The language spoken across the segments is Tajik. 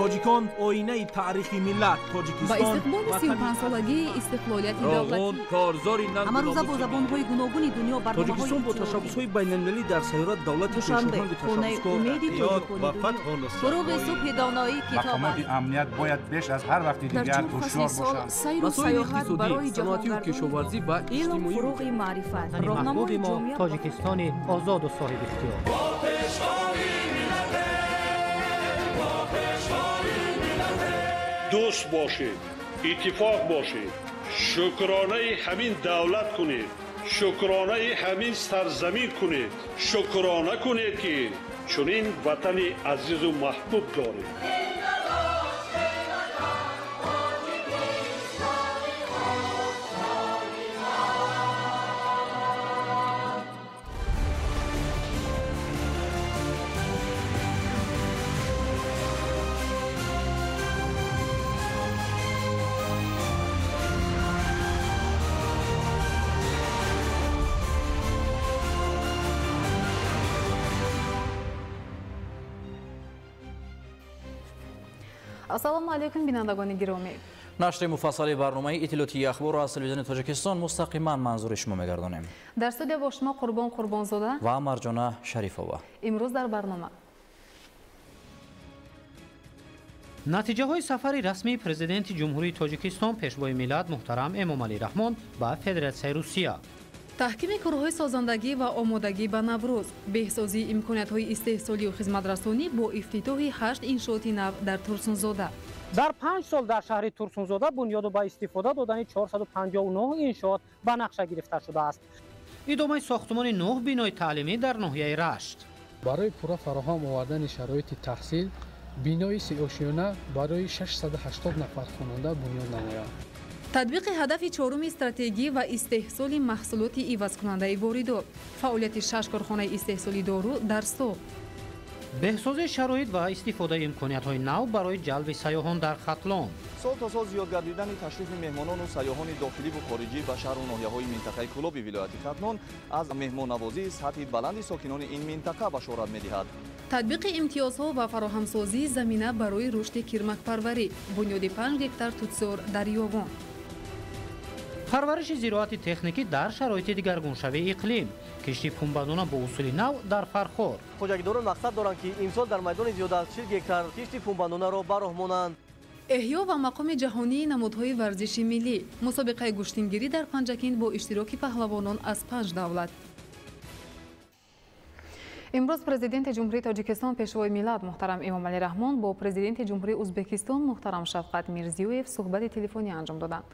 تاجیکان آینه تاریخی ملت تاجیکستان با استقبال 35 سالگی استقلالیت دولتی کارزاری همه روزه با زبان‌های گوناگون دنیا برنامه‌های تاجیکستان با تشبس‌های بین‌المللی در سیارت دولت دوشنبه خونه امید و فتح و نصرت فروغ صبح دانایی کتاب مقامات امنیت باید بیش از هر وقت دیگر هوشیار باشند. سیر و سیاحت برای صنعتی و کشاورزی و علم فروغ معرفت راهنمای ما تاجیکستان آزاد و صاحب اختیار. دوست باشید، اتفاق باشید، شکرانه همین دولت کنید، شکرانه همین سرزمین کنید، شکرانه کنید که چنین وطن عزیز و محبوب دارید. ассалому алайкум бинандагони гиромӣ. нашри муфассали барномаи иттилоотии ахбор аз телевизиони тоҷикистон мустақиман манзури шумо мегардонем. дар студия бо шумо Қурбон Қурбонзода ва Марҷона Шарифова. имрӯз дар барнома натиҷаҳои сафари расмии президенти ҷумҳурии тоҷикистон пешвои миллат муҳтарам Эмомалӣ Раҳмон ба Федератсияи Русия, таҳкими кӯрҳои созандагӣ ва омодагӣ ба Наврӯз, беҳсозии имкониятҳои истеҳсолию хизматрасонӣ бо ифтитоҳи 8 иншооти нав дар Турсунзода. дар 5 сол дар шаҳри Турсунзода бунёду ба истифода додани 459 иншоот ба нақша гирифта шудааст. идомаи сохтумони 9 бинои таълимӣ дар ноҳияи Рашт. барои пурра фароҳам овардани шароити таҳсил бинои сиёшиёна барои 680 нафар хонанда бунёд намояд. татбиқи ҳадафи чоруми стратегӣ ва истеҳсоли маҳсулоти ивазкунандаи воридот, фаъолияти 6 корхонаи истеҳсоли дору дар сол, беҳсозии шароит ва истифодаи имкониятҳои нав барои ҷалби сайёҳон дар Хатлон. сол то сол зиёд гардидани ташрифи меҳмонону сайёҳони дохиливу хориҷӣ ба шаҳру ноҳияҳои минтақаи Кӯлоби вилояти Хатлон аз меҳмоннавозии сатҳи баланди сокинони ин минтақа башорат медиҳад. татбиқи имтиёзҳо ва фароҳамсозии замина барои рушди кирмакпарварӣ, бунёди 5 гектар тутсор дар Ёвон, парвариши зироати техникӣ дар шароити дигаргуншавии иқлим, кишти пунбандона бо усули нав дар Фархор. хоҷагидорон мақсад доранд ки имсол дар майдони зиёда аз 40 гектар кишти пунбандонаро бароҳ монанд. эҳё ва мақоми ҷаҳонии намудҳои варзиши миллӣ, мусобиқаи гӯштингирӣ дар Панҷакин бо иштироки паҳлавонон аз 5 давлат. имрӯз президенти ҷумҳурии тоҷикистон пешвои миллат муҳтарам Эмомалӣ Раҳмон бо президенти ҷумҳурии Узбекистон муҳтарам Шавқат Мирзиёев суҳбати телефонӣ анҷом доданд.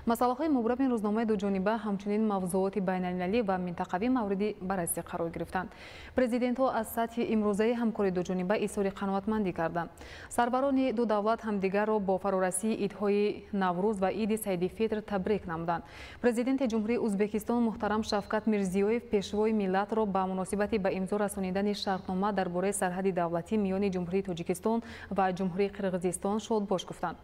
масъалаҳои мубрами рӯзномаи дуҷониба ҳамчунин мавзуоти байналмилалӣ ва минтақавӣ мавриди баррасӣ қарор гирифтанд. президентҳо аз сатҳи имрӯзаи ҳамкории дуҷониба изҳори қаноатмандӣ карданд. сарбарони ду давлат ҳамдигарро бо фарорасии идҳои Наврӯз ва иди Сайди Фитр табрик намуданд. президенти ҷумҳурии Узбекистон муҳтарам Шавқат Мирзиёев пешвои миллатро ба муносибати ба имзо расонидани шартнома дар бораи сарҳади давлатӣ миёни ҷумҳурии Тоҷикистон ва ҷумҳурии Қирғизистон шодбош гуфтанд.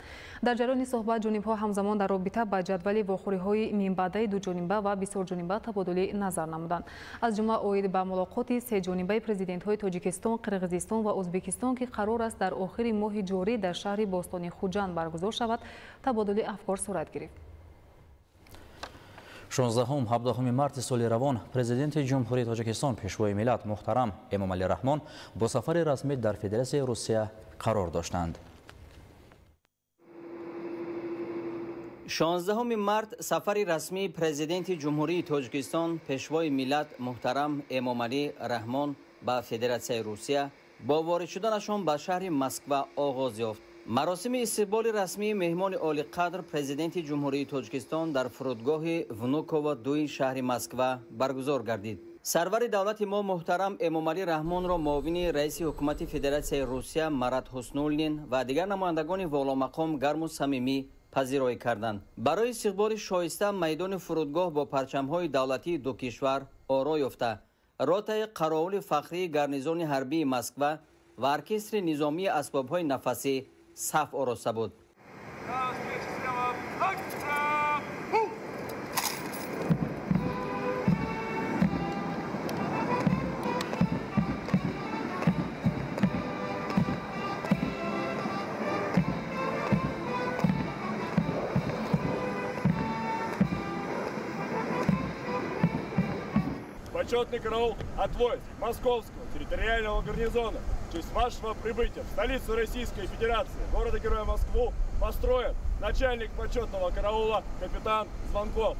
дар ҷараёни суҳбат ҷонибҳо ҳамзамон дар робита ба ҷадвали вохӯриҳои минбаъдаи дуҷониба ва бисёрҷониба табодули назар намуданд. аз ҷумла оид ба мулоқоти сеҷонибаи президентҳои Тоҷикистон, Қирғизистон ва Узбекистон ки қарор аст дар охири моҳи ҷорӣ дар шаҳри Бостони Хуҷанд баргузор шавад, табодули афкор сурат гирифт. 16-17 марти соли равон президенти ҷумҳурии Тоҷикистон пешвои миллат муҳтарам Эмомалӣ Раҳмон бо сафари расмӣ дар Федератсияи Русия қарор доштанд. 16 март сафари расмии президенти ҷумҳурии Тоҷикистон пешвои миллат муҳтарам Эмомалӣ Раҳмон ба Федератсияи Русия бо ворид шуданашон ба шаҳри Москва оғоз ёфт. маросими истиқболи расмии меҳмони олиқадр президенти ҷумҳурии Тоҷикистон дар фурудгоҳи Внуково 2 шаҳри Москва баргузор гардид. сарвари давлати мо муҳтарам Эмомалӣ Раҳмонро муовини раиси ҳукумати Федератсияи Русия Марат Ҳуснуллин ва дигар намояндагони воломақом гарму самимӣ пазироӣ карданд. барои истиқболи шоиста майдони фурудгоҳ бо парчамҳои давлатии ду кишвар оро ёфта, ротаи қаровули фахрии гарнизони ҳарбии Москва ва оркестри низомии асбобҳои нафасӣ саф ороста буд. почетный караул от войск Московского территориального гарнизона в честь вашего прибытия в столицу Российской Федерации, города-героя Москву, построен начальник почетного караула капитан Звонков.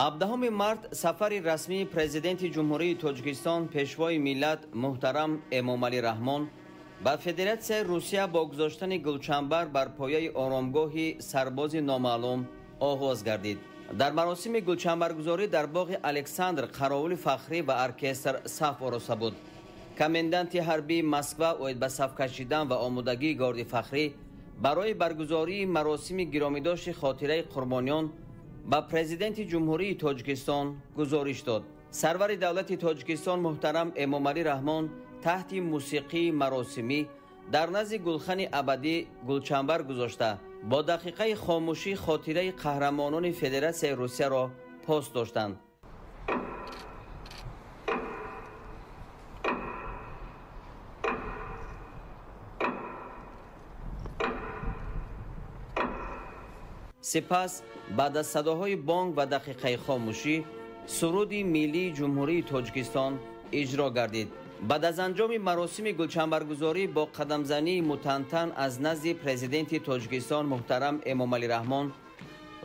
ҳабдаҳуми март сафари расмии президенти ҷумҳурии тоҷикистон пешвои миллат муҳтарам эмомалӣ раҳмон ба федератсияи русия бо гузоштани гулчанбар бар пояи оромгоҳи сарбози номаълум оғоз гардид. дар маросими гулчанбаргузорӣ дар боғи александр қаровули фахрӣ ва оркестр саф ороста буд. коменданти ҳарбии Москва оид ба саф кашидан ва омодагии горди фахрӣ барои баргузории маросими гиромидошти хотираи қурбониён ба президенти ҷумҳурии тоҷикистон гузориш дод. сарвари давлати тоҷикистон муҳтарам эмомалӣ раҳмон таҳти мусиқии маросимӣ дар назди гулхани абадӣ гулчанбар гузошта бо дақиқаи хомӯшӣ хотираи қаҳрамонони Федератсияи Русияро пост доштанд. сипас баъд аз садоҳои бонг ва дақиқаи хомӯшӣ суруди миллии ҷумҳурии Тоҷикистон иҷро гардид. баъд аз анҷоми маросими гулчанбаргузорӣ бо қадамзании мутантан аз назди президенти Тоҷикистон муҳтарам Эмомалӣ Раҳмон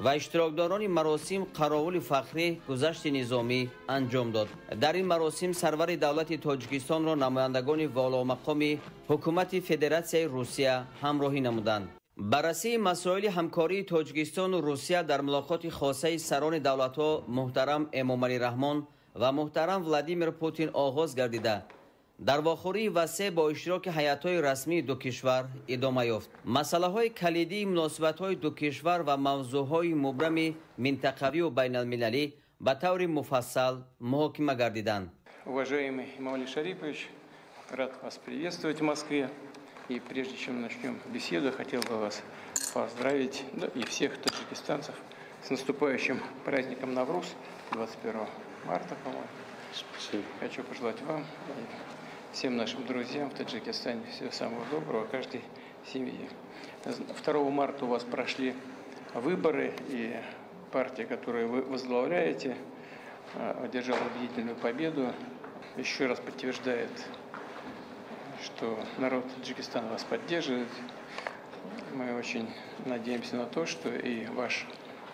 ва иштирокдорони маросим қаровули фахрӣ гузашти низомӣ анҷом дод. дар ин маросим сарвари давлати Тоҷикистонро намояндагони воломақоми ҳукумати Федератсияи Русия ҳамроҳӣ намуданд. баррасии масоили ҳамкории Тоҷикистону Русия дар мулоқоти хосаи сарони давлатҳо муҳтарам Эмомалӣ Раҳмон ва муҳтарам Владимир Путин оғоз гардида дар вохӯрии васеъ бо иштироки ҳайатҳои расмии ду кишвар идома ёфт. масъалаҳои калидии муносибатҳои ду кишвар ва мавзӯъҳои мубрами минтақавию байналмилалӣ ба таври муфассал муҳокима гардиданд. Уважаемый Эмомали Шарипович, рад вас приветствовать в Москве. И прежде чем начнем беседу, хотел бы вас поздравить, да, и всех таджикистанцев с наступающим праздником Навруз 21 марта, по-моему. Хочу пожелать вам и всем нашим друзьям в Таджикистане всего самого доброго, каждой семье. 2 марта у вас прошли выборы, и партия, которую вы возглавляете, одержала убедительную победу. Еще раз подтверждает, что народ Таджикистана вас поддерживает. Мы очень надеемся на то, что и ваш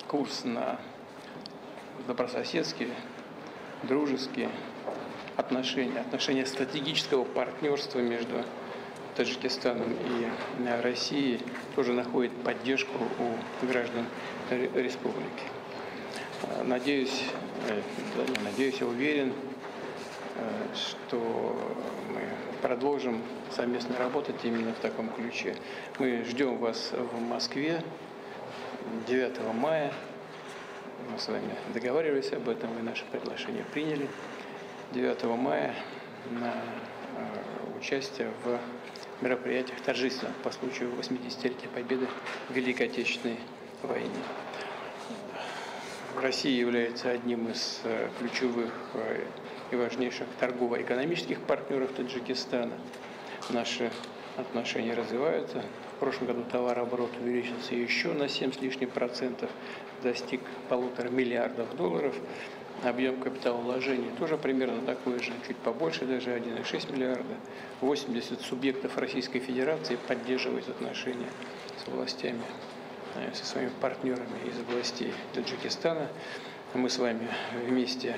курс на добрососедские, дружеские отношения стратегического партнерства между Таджикистаном и Россией тоже находит поддержку у граждан республики. Надеюсь, я уверен, что мы продолжим совместно работать именно в таком ключе. Мы ждем вас в Москве 9 мая. Мы с вами договаривались об этом, вы наше приглашение приняли. 9 мая на участие в мероприятиях торжественных по случаю 80-летия победы в Великой Отечественной войне. Россия является одним из ключевых и важнейших торгово-экономических партнеров Таджикистана. Наши отношения развиваются. В прошлом году товарооборот увеличился еще на 7 с лишним %, достиг $1,5 миллиарда. Объем капиталовложений тоже примерно такой же, чуть побольше, даже 1,6 миллиарда. 80 субъектов Российской Федерации поддерживают отношения с властями, со своими партнерами из областей Таджикистана. Мы с вами вместе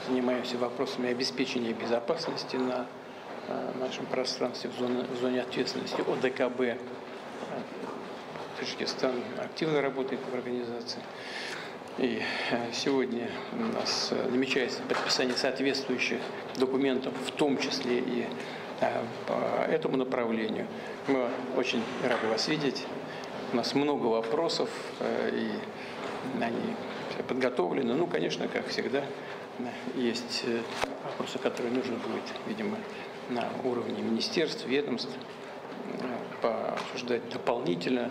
занимаемся вопросами обеспечения безопасности на нашем пространстве в зоне ответственности ОДКБ. Таджикистан активно работает в организации. И сегодня у нас намечается подписание соответствующих документов, в том числе и по этому направлению. Мы очень рады вас видеть. У нас много вопросов, и они подготовлены. Ну, конечно, как всегда, есть вопросы, которые нужно будет, видимо, на уровне министерств, ведомств пообсуждать дополнительно.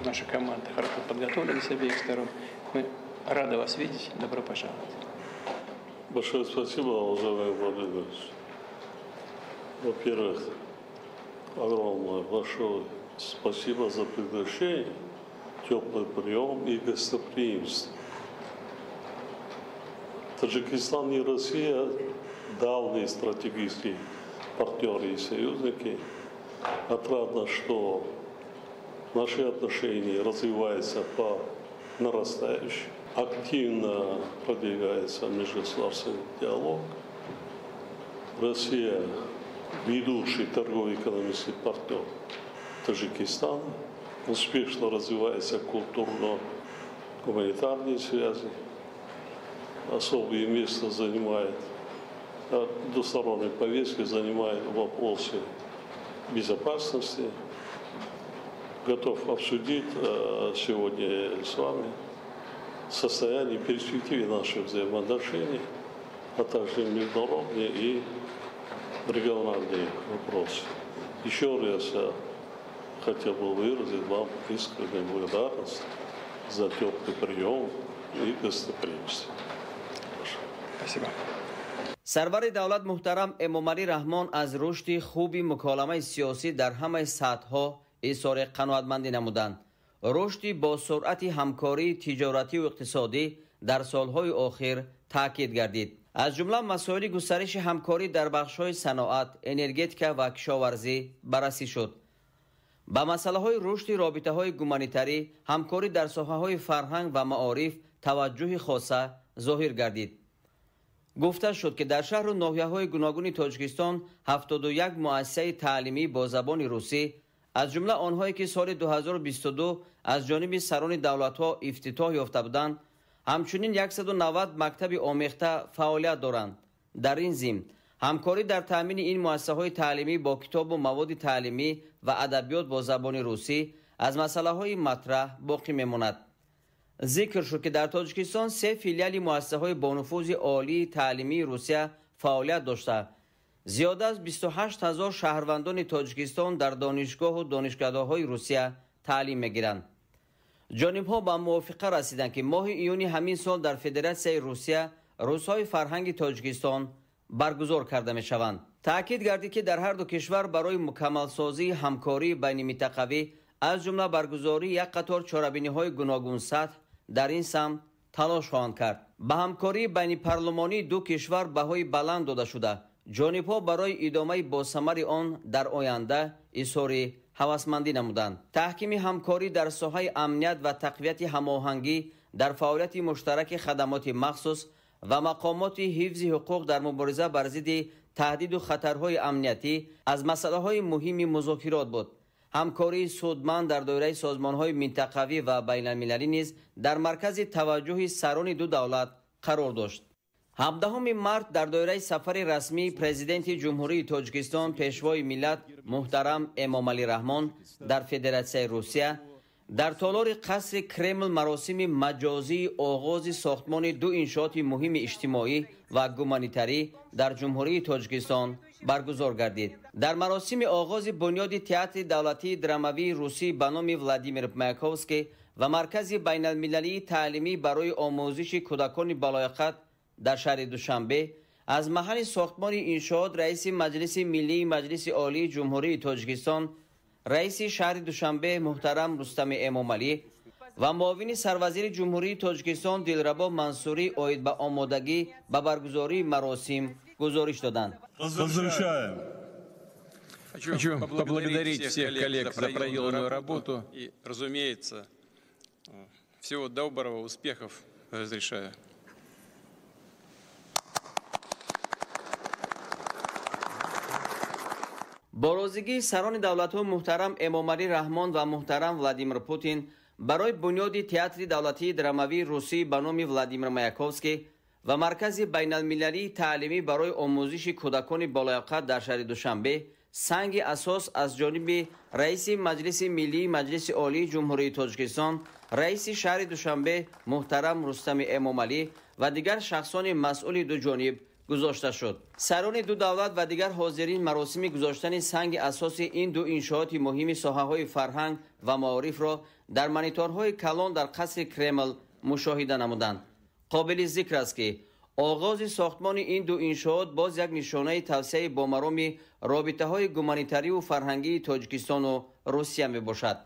Наша команда хорошо подготовлена с обеих сторон. Мы рады вас видеть. Добро пожаловать. Большое спасибо, уважаемый Владимир. Во-первых, огромное большое спасибо за приглашение, теплый прием и гостеприимство. Таджикистан и Россия – давние стратегические партнеры и союзники. Отрадно, что наши отношения развиваются по нарастающей. Активно продвигается межгосударственный диалог. Россия – ведущий торгово-экономический партнер Таджикистана. Успешно развиваются культурно-гуманитарные связи. Особое место занимает, двусторонней повестки занимает вопросы безопасности. Готов обсудить сегодня с вами состояние и перспективы наших взаимоотношений, а также международные и региональные вопросы. Еще раз я хотел бы выразить вам искреннюю благодарность за теплый прием и гостеприимство. Спасибо. сарвари давлат муҳтарам эмомалӣ раҳмон аз рушди хуби муколамаи сиёсӣ дар ҳамаи сатҳҳо изҳори қаноатмандӣ намуданд. рушди бо суръати ҳамкории тиҷоративу иқтисодӣ дар солҳои охир таъкид гардид. аз ҷумла масоили густариши ҳамкорӣ дар бахшҳои саноат, энергетика ва кишоварзӣ баррасӣ шуд. ба масъалаҳои рушди робитаҳои гуманитарӣ, ҳамкорӣ дар соҳаҳои фарҳанг ва маориф таваҷҷӯҳи хоса зоҳир гардид. гуфта шуд, ки дар шаҳру ноҳияҳои гуногуни Тоҷикистон 71 муассисаи таълимӣ бо забони русӣ, аз ҷумла онҳое ки соли 2022 аз ҷониби сарони давлатҳо ифтитоҳ ёфта буданд, ҳамчунин 190 мактаби омехта фаъолият доранд. дар ин зимн ҳамкорӣ дар таъмини ин муассисаҳои таълимӣ бо китобу маводи таълимӣ ва адабиёт бо забони русӣ аз масъалаҳои матраҳ боқӣ мемонад. зикр шуд, ки дар Тоҷикистон 3 филиали муассисаҳои бонуфузи олии таълимии Русия фаъолият дошта, зиёда аз 28 000 шаҳрвандони Тоҷикистон дар донишгоҳу донишгаҳҳои Русия таълим мегиранд. ҷонибҳо ба мувофиқа расиданд, ки моҳи июни ҳамин сол дар Федератсияи Русия рӯзҳои фарҳанги Тоҷикистон баргузор карда мешаванд. таъкид гардид, ки дар ҳар ду кишвар барои мукаммалсозии ҳамкории байниминтақавӣ, аз ҷумла баргузории як қатор чорабиниҳои гуногун сатҳ дар ин самт талош хоҳанд кард. ба ҳамкории байнипарлумонии ду кишвар баҳои баланд дода шуда, ҷонибҳо барои идомаи босамари он дар оянда изҳори ҳавасмандӣ намуданд. таҳкими ҳамкорӣ дар соҳаи амният ва тақвияти ҳамоҳангӣ дар фаъолияти муштараки хадамоти махсус ва мақомоти ҳифзи ҳуқуқ дар мубориза бар зидди таҳдиду хатарҳои амниятӣ аз масъалаҳои муҳими музокирот буд. ҳамкории судманд дар доираи созмонҳои минтақавӣ ва байналмилалӣ низ дар маркази таваҷҷӯҳи сарони ду давлат қарор дошт. 17 март дар доираи сафари расмии президенти ҷумҳурии Тоҷикистон пешвои миллат муҳтарам Эмомалӣ Раҳмон дар Федератсияи Русия дар толори қасри Кремл маросими маҷозии оғози сохтмони ду иншооти муҳими иҷтимоӣ ва гуманитарӣ дар ҷумҳурии Тоҷикистон баргузор гардид. дар маросими оғози бунёди театри давлатии драмавии русӣ ба номи Владимир Маяковский ва маркази байналмилалии таълимӣ барои омӯзиши кӯдакони балояқат дар шаҳри Душанбе аз маҳалли сохтмони иншоот раиси Маҷлиси Миллии Маҷлиси Олии Ҷумҳурии Тоҷикистон, раиси шаҳри Душанбе муҳтарам Рустами Эмомалӣ ва муовини сарвазири Ҷумҳурии Тоҷикистон Дилрабо Мансурӣ оид ба омодагӣ ба баргузории маросим гузориш доданд. Хочу поблагодарить всех коллег за проделанную работу и, разумеется, всего доброго, успехов разрешаю. бо розигии сарони давлатҳои муҳтарам Эмомалӣ Раҳмон ва муҳтарам Владимир Путин барои бунёди театри давлатии драмавии русӣ ба номи Владимир Маяковский ва маркази байналмилалии таълимӣ барои омӯзиши кӯдакони болояқат дар шаҳри Душанбе санги асос аз ҷониби раиси Маҷлиси Миллии Маҷлиси Олии Ҷумҳурии Тоҷикистон, раиси шаҳри Душанбе муҳтарам Рустами Эмомалӣ ва дигар шахсони масъули ду ҷониб гузошта шуд. сарони ду давлат ва дигар ҳозирин маросими гузоштани санги асоси ин ду иншооти муҳими соҳаҳои фарҳанг ва маорифро дар мониторҳои калон дар қасри Кремл мушоҳида намуданд. қобили зикр аст, ки оғози сохтмони ин ду иншоот боз як нишонаи тавсеяи бомароми робитаҳои гуманитариву фарҳангии Тоҷикистону Русия мебошад.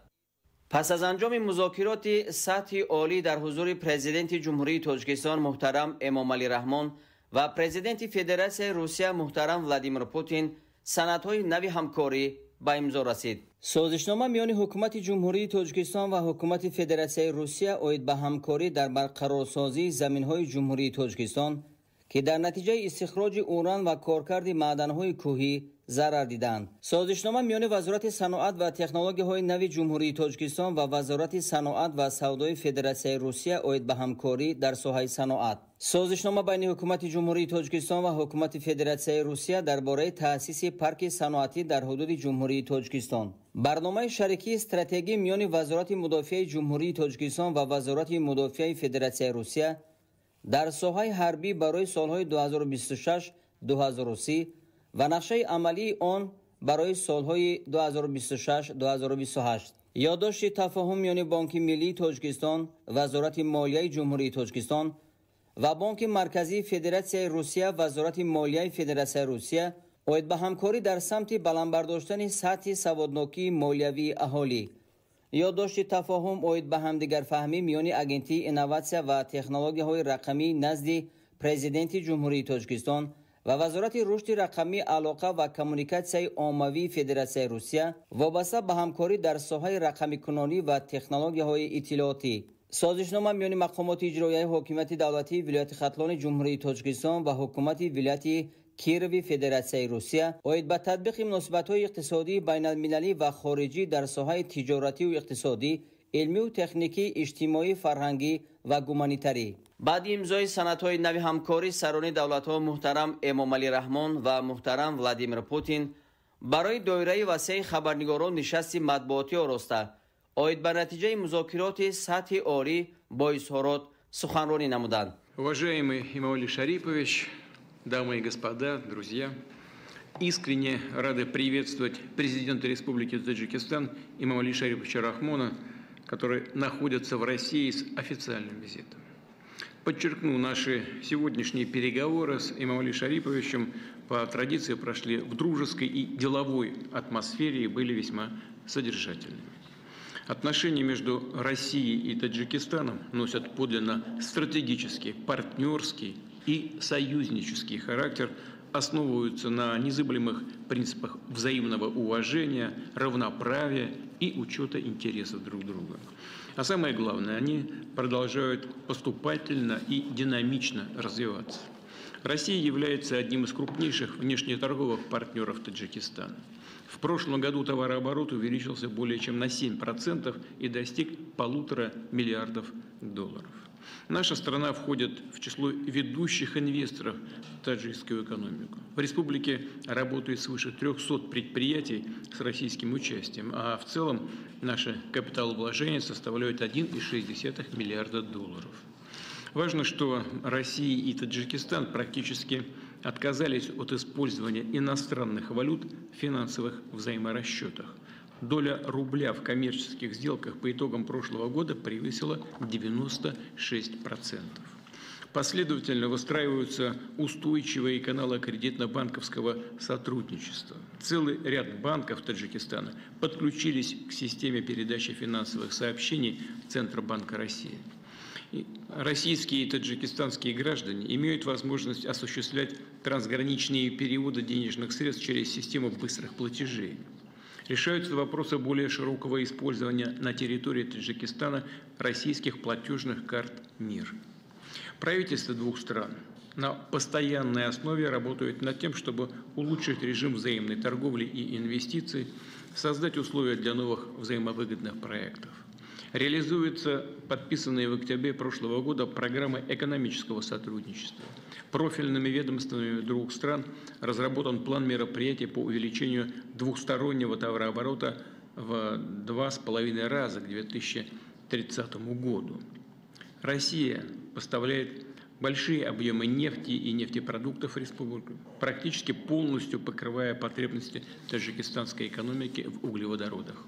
пас аз анҷоми музокироти сатҳи олӣ дар ҳузури президенти ҷумҳурии Тоҷикистон муҳтарам Эмомалӣ Раҳмон ва президенти Федератсияи Русия муҳтарам Владимир Путин санадҳои нави ҳамкорӣ ба имзо расид. созишнома миёни ҳукумати ҷумҳурии Тоҷикистон ва ҳукумати Федератсияи Русия оид ба ҳамкорӣ дар барқарорсозии заминҳои ҷумҳурии Тоҷикистон, ки дар натиҷаи истихроҷи уран ва коркарди маъданҳои кӯҳӣ зарар диданд. созишнома миёни Вазорати саноат ва технологияҳои нави ҷумҳурии Тоҷикистон ва Вазорати саноат ва савдои Федератсияи Русия оид ба ҳамкорӣ дар соҳаи саноат. созишнома байни ҳукумати ҷумҳурии Тоҷикистон ва ҳукумати Федератсияи Русия дар бораи таъсиси парки саноатӣ дар ҳудуди ҷумҳурии Тоҷикистон. барномаи шарикии стратегӣ миёни Вазорати мудофиаи ҷумҳурии Тоҷикистон ва Вазорати мудофиаи Федератсияи Русия дар соҳаи ҳарбӣ барои солҳои 2026-2030 ва нақшаи амалии он барои солҳои 2026-2028. ёддошти тафоҳум миёни Бонки Миллии Тоҷикистон, Вазорати молияи Ҷумҳурии Тоҷикистон ва Бонки Марказии Федератсияи Русия, Вазорати молияи Федератсияи Русия оид ба ҳамкорӣ дар самти баландбардоштани сатҳи саводнокии молиявии аҳолӣ. ёддошти тафоҳум оид ба ҳамдигарфаҳмӣ миёни Агентии инноватсия ва технологияҳои рақамӣ назди Президенти Ҷумҳурии Тоҷикистон ва Вазорати рушди рақамӣ, алоқа ва коммуникатсияи оммавии Федератсияи Русия вобаста ба ҳамкорӣ дар соҳаи рақамикунонӣ ва технологияҳои иттилоотӣ. созишнома миёни мақомоти иҷроияи ҳокимияти давлатии вилояти Хатлони Ҷумҳурии Тоҷикистон ва ҳукумати вилояти Кирови Федератсияи Русия оид ба татбиқи муносибатҳои иқтисодии байналмилалӣ ва хориҷӣ дар соҳаи тиҷоратию иқтисодӣ, илмию техникӣ, иҷтимоӣ, фарҳангӣ ва гуманитарӣ. баъди имзои санадҳои нави ҳамкорӣ, сарони давлатҳо муҳтарам Эмомалӣ Раҳмон ва муҳтарам Владимир Путин барои доираи васеи хабарнигорон нишасти матбуотӣ ороста, оид ба натиҷаи музокироти сатҳи олӣ бо изҳорот суханронӣ намуданд. Уважаемый Эмомалӣ Шарипович, дамы и господа, друзья, искренне рады приветствовать президента Республики Таджикистан Эмомалӣ Шариповича Рахмона, который находится в России с официальным визитом. Подчеркну, наши сегодняшние переговоры с Эмомалӣ Шариповичем по традиции прошли в дружеской и деловой атмосфере и были весьма содержательными. Отношения между Россией и Таджикистаном носят подлинно стратегический, партнерский и союзнический характер, основываются на незыблемых принципах взаимного уважения, равноправия и учета интересов друг друга. А самое главное, они продолжают поступательно и динамично развиваться. Россия является одним из крупнейших внешнеторговых партнеров Таджикистана. В прошлом году товарооборот увеличился более чем на 7% и достиг $1,5 миллиарда. Наша страна входит в число ведущих инвесторов в таджикскую экономику. В республике работает свыше 300 предприятий с российским участием, а в целом наши капиталовложения составляют $1,6 миллиарда. Важно, что Россия и Таджикистан практически отказались от использования иностранных валют в финансовых взаиморасчетах. Доля рубля в коммерческих сделках по итогам прошлого года превысила 96%. Последовательно выстраиваются устойчивые каналы кредитно-банковского сотрудничества. Целый ряд банков Таджикистана подключились к системе передачи финансовых сообщений Центробанка России. Российские и таджикистанские граждане имеют возможность осуществлять трансграничные переводы денежных средств через систему быстрых платежей. Решаются вопросы более широкого использования на территории Таджикистана российских платежных карт МИР. Правительства двух стран на постоянной основе работают над тем, чтобы улучшить режим взаимной торговли и инвестиций, создать условия для новых взаимовыгодных проектов. Реализуются подписанные в октябре прошлого года программы экономического сотрудничества. Профильными ведомствами двух стран разработан план мероприятий по увеличению двухстороннего товарооборота в 2,5 раза к 2030 году. Россия поставляет большие объемы нефти и нефтепродуктов в республику, практически полностью покрывая потребности таджикистанской экономики в углеводородах.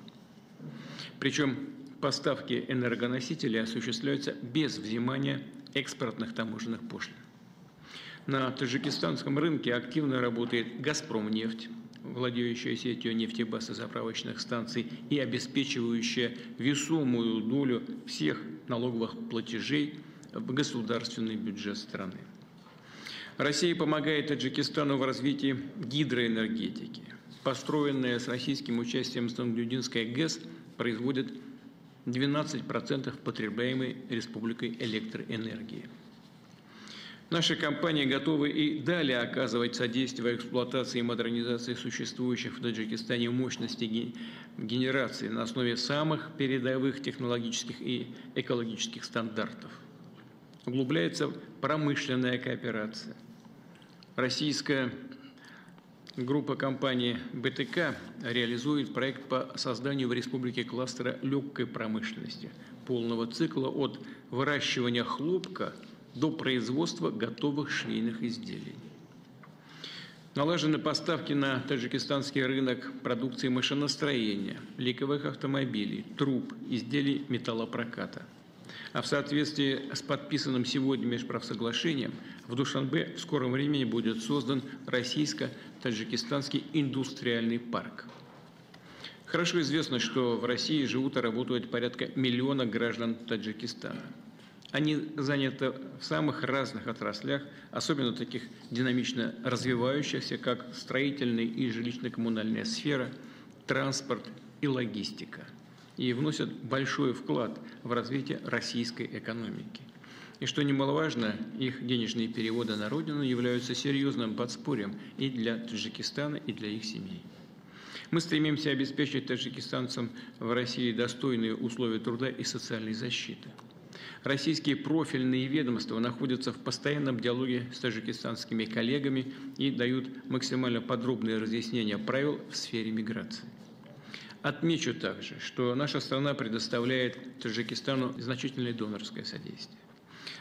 Причем поставки энергоносителей осуществляются без взимания экспортных таможенных пошлин. На таджикистанском рынке активно работает «Газпромнефть», владеющая сетью нефтебаз и заправочных станций и обеспечивающая весомую долю всех налоговых платежей в государственный бюджет страны. Россия помогает Таджикистану в развитии гидроэнергетики. Построенная с российским участием Стангюдинская ГЭС производит 12% потребляемой республикой электроэнергии. Наши компании готовы и далее оказывать содействие в эксплуатации и модернизации существующих в Таджикистане мощностей генерации на основе самых передовых технологических и экологических стандартов. Углубляется промышленная кооперация. Российская группа компаний БТК реализует проект по созданию в республике кластера легкой промышленности, полного цикла от выращивания хлопка до производства готовых швейных изделий. Налажены поставки на таджикистанский рынок продукции машиностроения, легковых автомобилей, труб, изделий металлопроката. А в соответствии с подписанным сегодня межправсоглашением в Душанбе в скором времени будет создан российско-таджикистанский индустриальный парк. Хорошо известно, что в России живут и работают порядка 1 миллиона граждан Таджикистана. Они заняты в самых разных отраслях, особенно таких динамично развивающихся, как строительная и жилищно-коммунальная сфера, транспорт и логистика, и вносят большой вклад в развитие российской экономики. И что немаловажно, их денежные переводы на родину являются серьезным подспорьем и для Таджикистана, и для их семей. Мы стремимся обеспечить таджикистанцам в России достойные условия труда и социальной защиты. Российские профильные ведомства находятся в постоянном диалоге с таджикистанскими коллегами и дают максимально подробные разъяснения правил в сфере миграции. Отмечу также, что наша страна предоставляет Таджикистану значительное донорское содействие.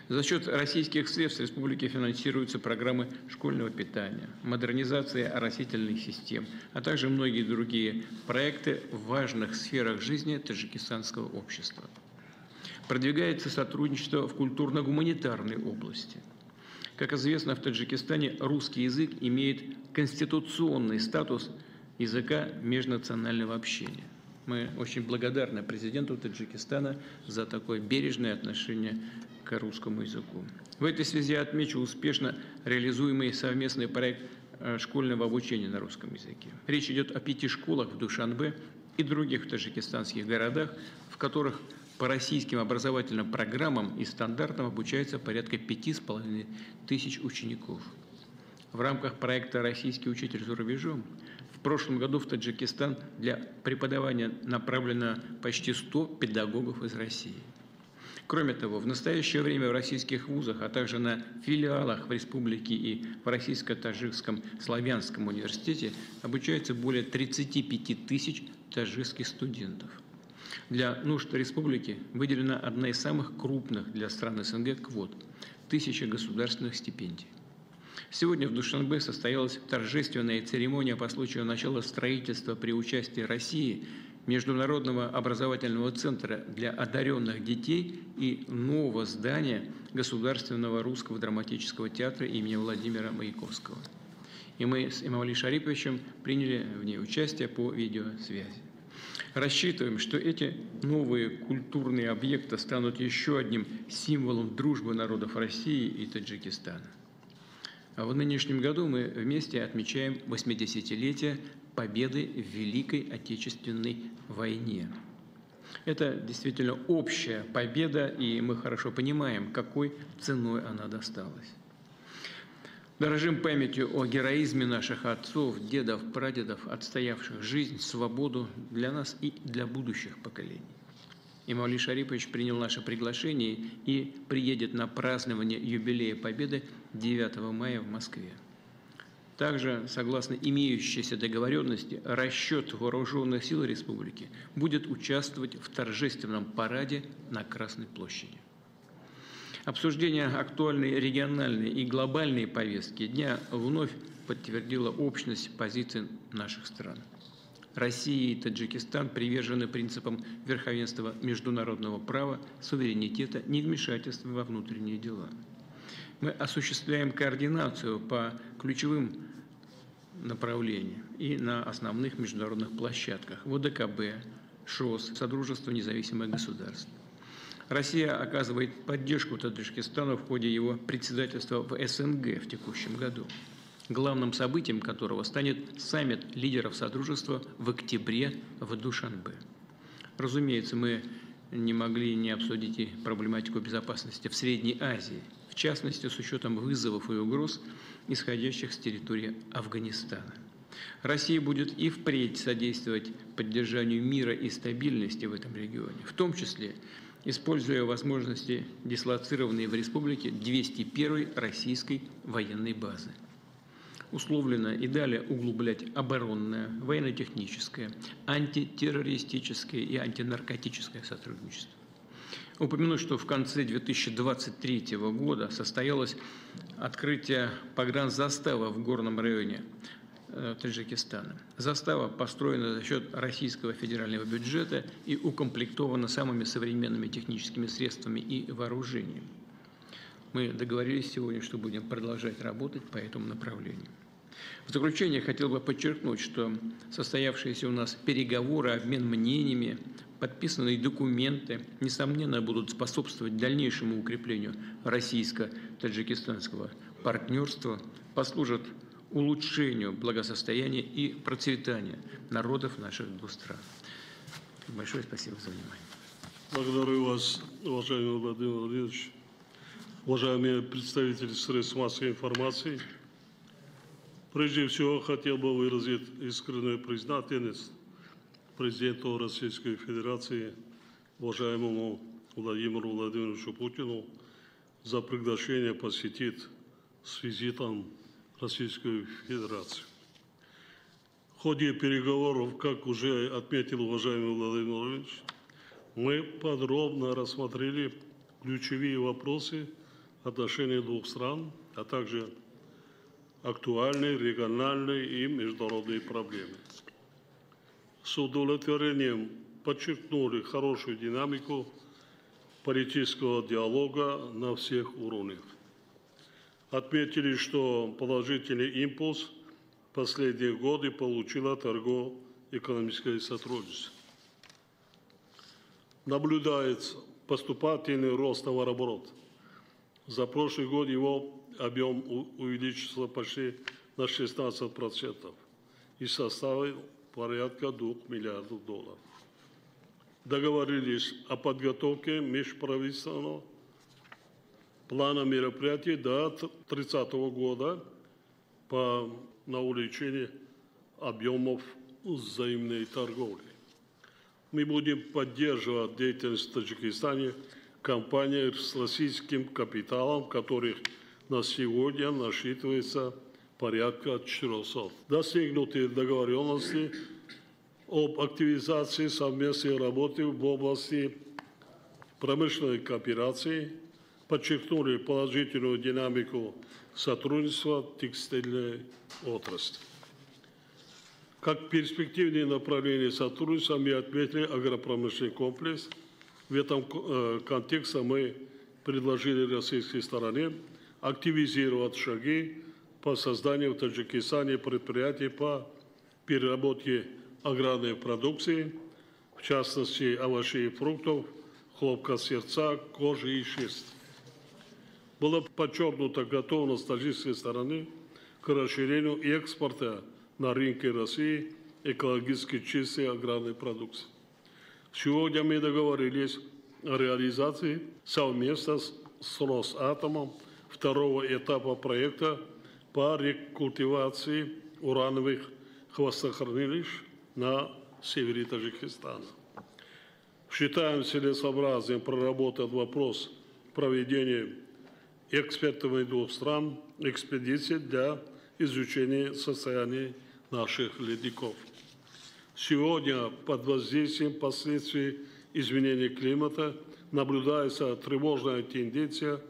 За счет российских средств республики финансируются программы школьного питания, модернизация оросительных систем, а также многие другие проекты в важных сферах жизни таджикистанского общества. Продвигается сотрудничество в культурно-гуманитарной области. Как известно, в Таджикистане русский язык имеет конституционный статус языка межнационального общения. Мы очень благодарны президенту Таджикистана за такое бережное отношение к русскому языку. В этой связи отмечу успешно реализуемый совместный проект школьного обучения на русском языке. Речь идет о 5 школах в Душанбе и других таджикистанских городах, в которых по российским образовательным программам и стандартам обучается порядка 5,5 тысяч учеников. В рамках проекта «Российский учитель за рубежом» в прошлом году в Таджикистан для преподавания направлено почти 100 педагогов из России. Кроме того, в настоящее время в российских вузах, а также на филиалах в республике и в Российско-Таджикском славянском университете обучается более 35 тысяч таджикских студентов. Для нужд республики выделена одна из самых крупных для стран СНГ квот – 1000 государственных стипендий. Сегодня в Душанбе состоялась торжественная церемония по случаю начала строительства при участии России Международного образовательного центра для одаренных детей и нового здания Государственного русского драматического театра имени Владимира Маяковского. И мы с Эмомали Шариповичем приняли в ней участие по видеосвязи. Рассчитываем, что эти новые культурные объекты станут еще одним символом дружбы народов России и Таджикистана. А в нынешнем году мы вместе отмечаем 80-летие победы в Великой Отечественной войне. Это действительно общая победа, и мы хорошо понимаем, какой ценой она досталась. Дорожим памятью о героизме наших отцов, дедов, прадедов, отстоявших жизнь, свободу для нас и для будущих поколений. Эмомали Шарипович принял наше приглашение и приедет на празднование юбилея Победы 9 мая в Москве. Также, согласно имеющейся договоренности, расчет вооруженных сил республики будет участвовать в торжественном параде на Красной площади. Обсуждение актуальной региональной и глобальной повестки дня вновь подтвердило общность позиций наших стран. Россия и Таджикистан привержены принципам верховенства международного права, суверенитета, невмешательства во внутренние дела. Мы осуществляем координацию по ключевым направлениям и на основных международных площадках – ОДКБ, ШОС, Содружество независимых государств. Россия оказывает поддержку Таджикистану в ходе его председательства в СНГ в текущем году, главным событием которого станет саммит лидеров Содружества в октябре в Душанбе. Разумеется, мы не могли не обсудить и проблематику безопасности в Средней Азии, в частности, с учетом вызовов и угроз, исходящих с территории Афганистана. Россия будет и впредь содействовать поддержанию мира и стабильности в этом регионе, в том числе используя возможности, дислоцированные в республике 201-й российской военной базы. Условлено и далее углублять оборонное, военно-техническое, антитеррористическое и антинаркотическое сотрудничество. упомянуть, что в конце 2023 года состоялось открытие погранзаставы в горном районе Таджикистана. Застава построена за счет российского федерального бюджета и укомплектована самыми современными техническими средствами и вооружением. Мы договорились сегодня, что будем продолжать работать по этому направлению. В заключение хотел бы подчеркнуть, что состоявшиеся у нас переговоры, обмен мнениями, подписанные документы, несомненно, будут способствовать дальнейшему укреплению российско-таджикистанского партнерства, послужат улучшению благосостояния и процветания народов наших двух стран. Большое спасибо за внимание. Благодарю вас, уважаемый Владимир Владимирович, уважаемые представители средств массовой информации. Прежде всего, хотел бы выразить искреннюю признательность президенту Российской Федерации, уважаемому Владимиру Владимировичу Путину, за приглашение посетить с визитом Российскую Федерацию. В ходе переговоров, как уже отметил уважаемый Владимир Владимирович, мы подробно рассмотрели ключевые вопросы отношений двух стран, а также актуальные региональные и международные проблемы. С удовлетворением подчеркнули хорошую динамику политического диалога на всех уровнях. Отметили, что положительный импульс в последние годы получило торгово-экономическое сотрудничество. Наблюдается поступательный рост товарооборота. За прошлый год его объем увеличился почти на 16% и составил порядка $2 миллиардов. Договорились о подготовке межправительственного плана мероприятий до 2030 года на увеличение объемов взаимной торговли. Мы будем поддерживать деятельность в Таджикистане компаний с российским капиталом, которых на сегодня насчитывается порядка 400. Достигнуты договоренности об активизации совместной работы в области промышленной кооперации, подчеркнули положительную динамику сотрудничества в текстильной отрасли. Как перспективные направления сотрудничества мы отметили агропромышленный комплекс. В этом контексте мы предложили российской стороне активизировать шаги по созданию в Таджикистане предприятий по переработке аграрной продукции, в частности овощей и фруктов, хлопка сердца, кожи и шерсти. Была подчеркнута готовность таджикской стороны к расширению экспорта на рынке России экологически чистой аграрной продукции. Сегодня мы договорились о реализации совместно с Росатомом второго этапа проекта по рекультивации урановых хвостохранилищ на севере Таджикистана. Считаем целесообразным проработать вопрос проведения экспертами двух стран экспедиций для изучения состояния наших ледников. Сегодня под воздействием последствий изменения климата наблюдается тревожная тенденция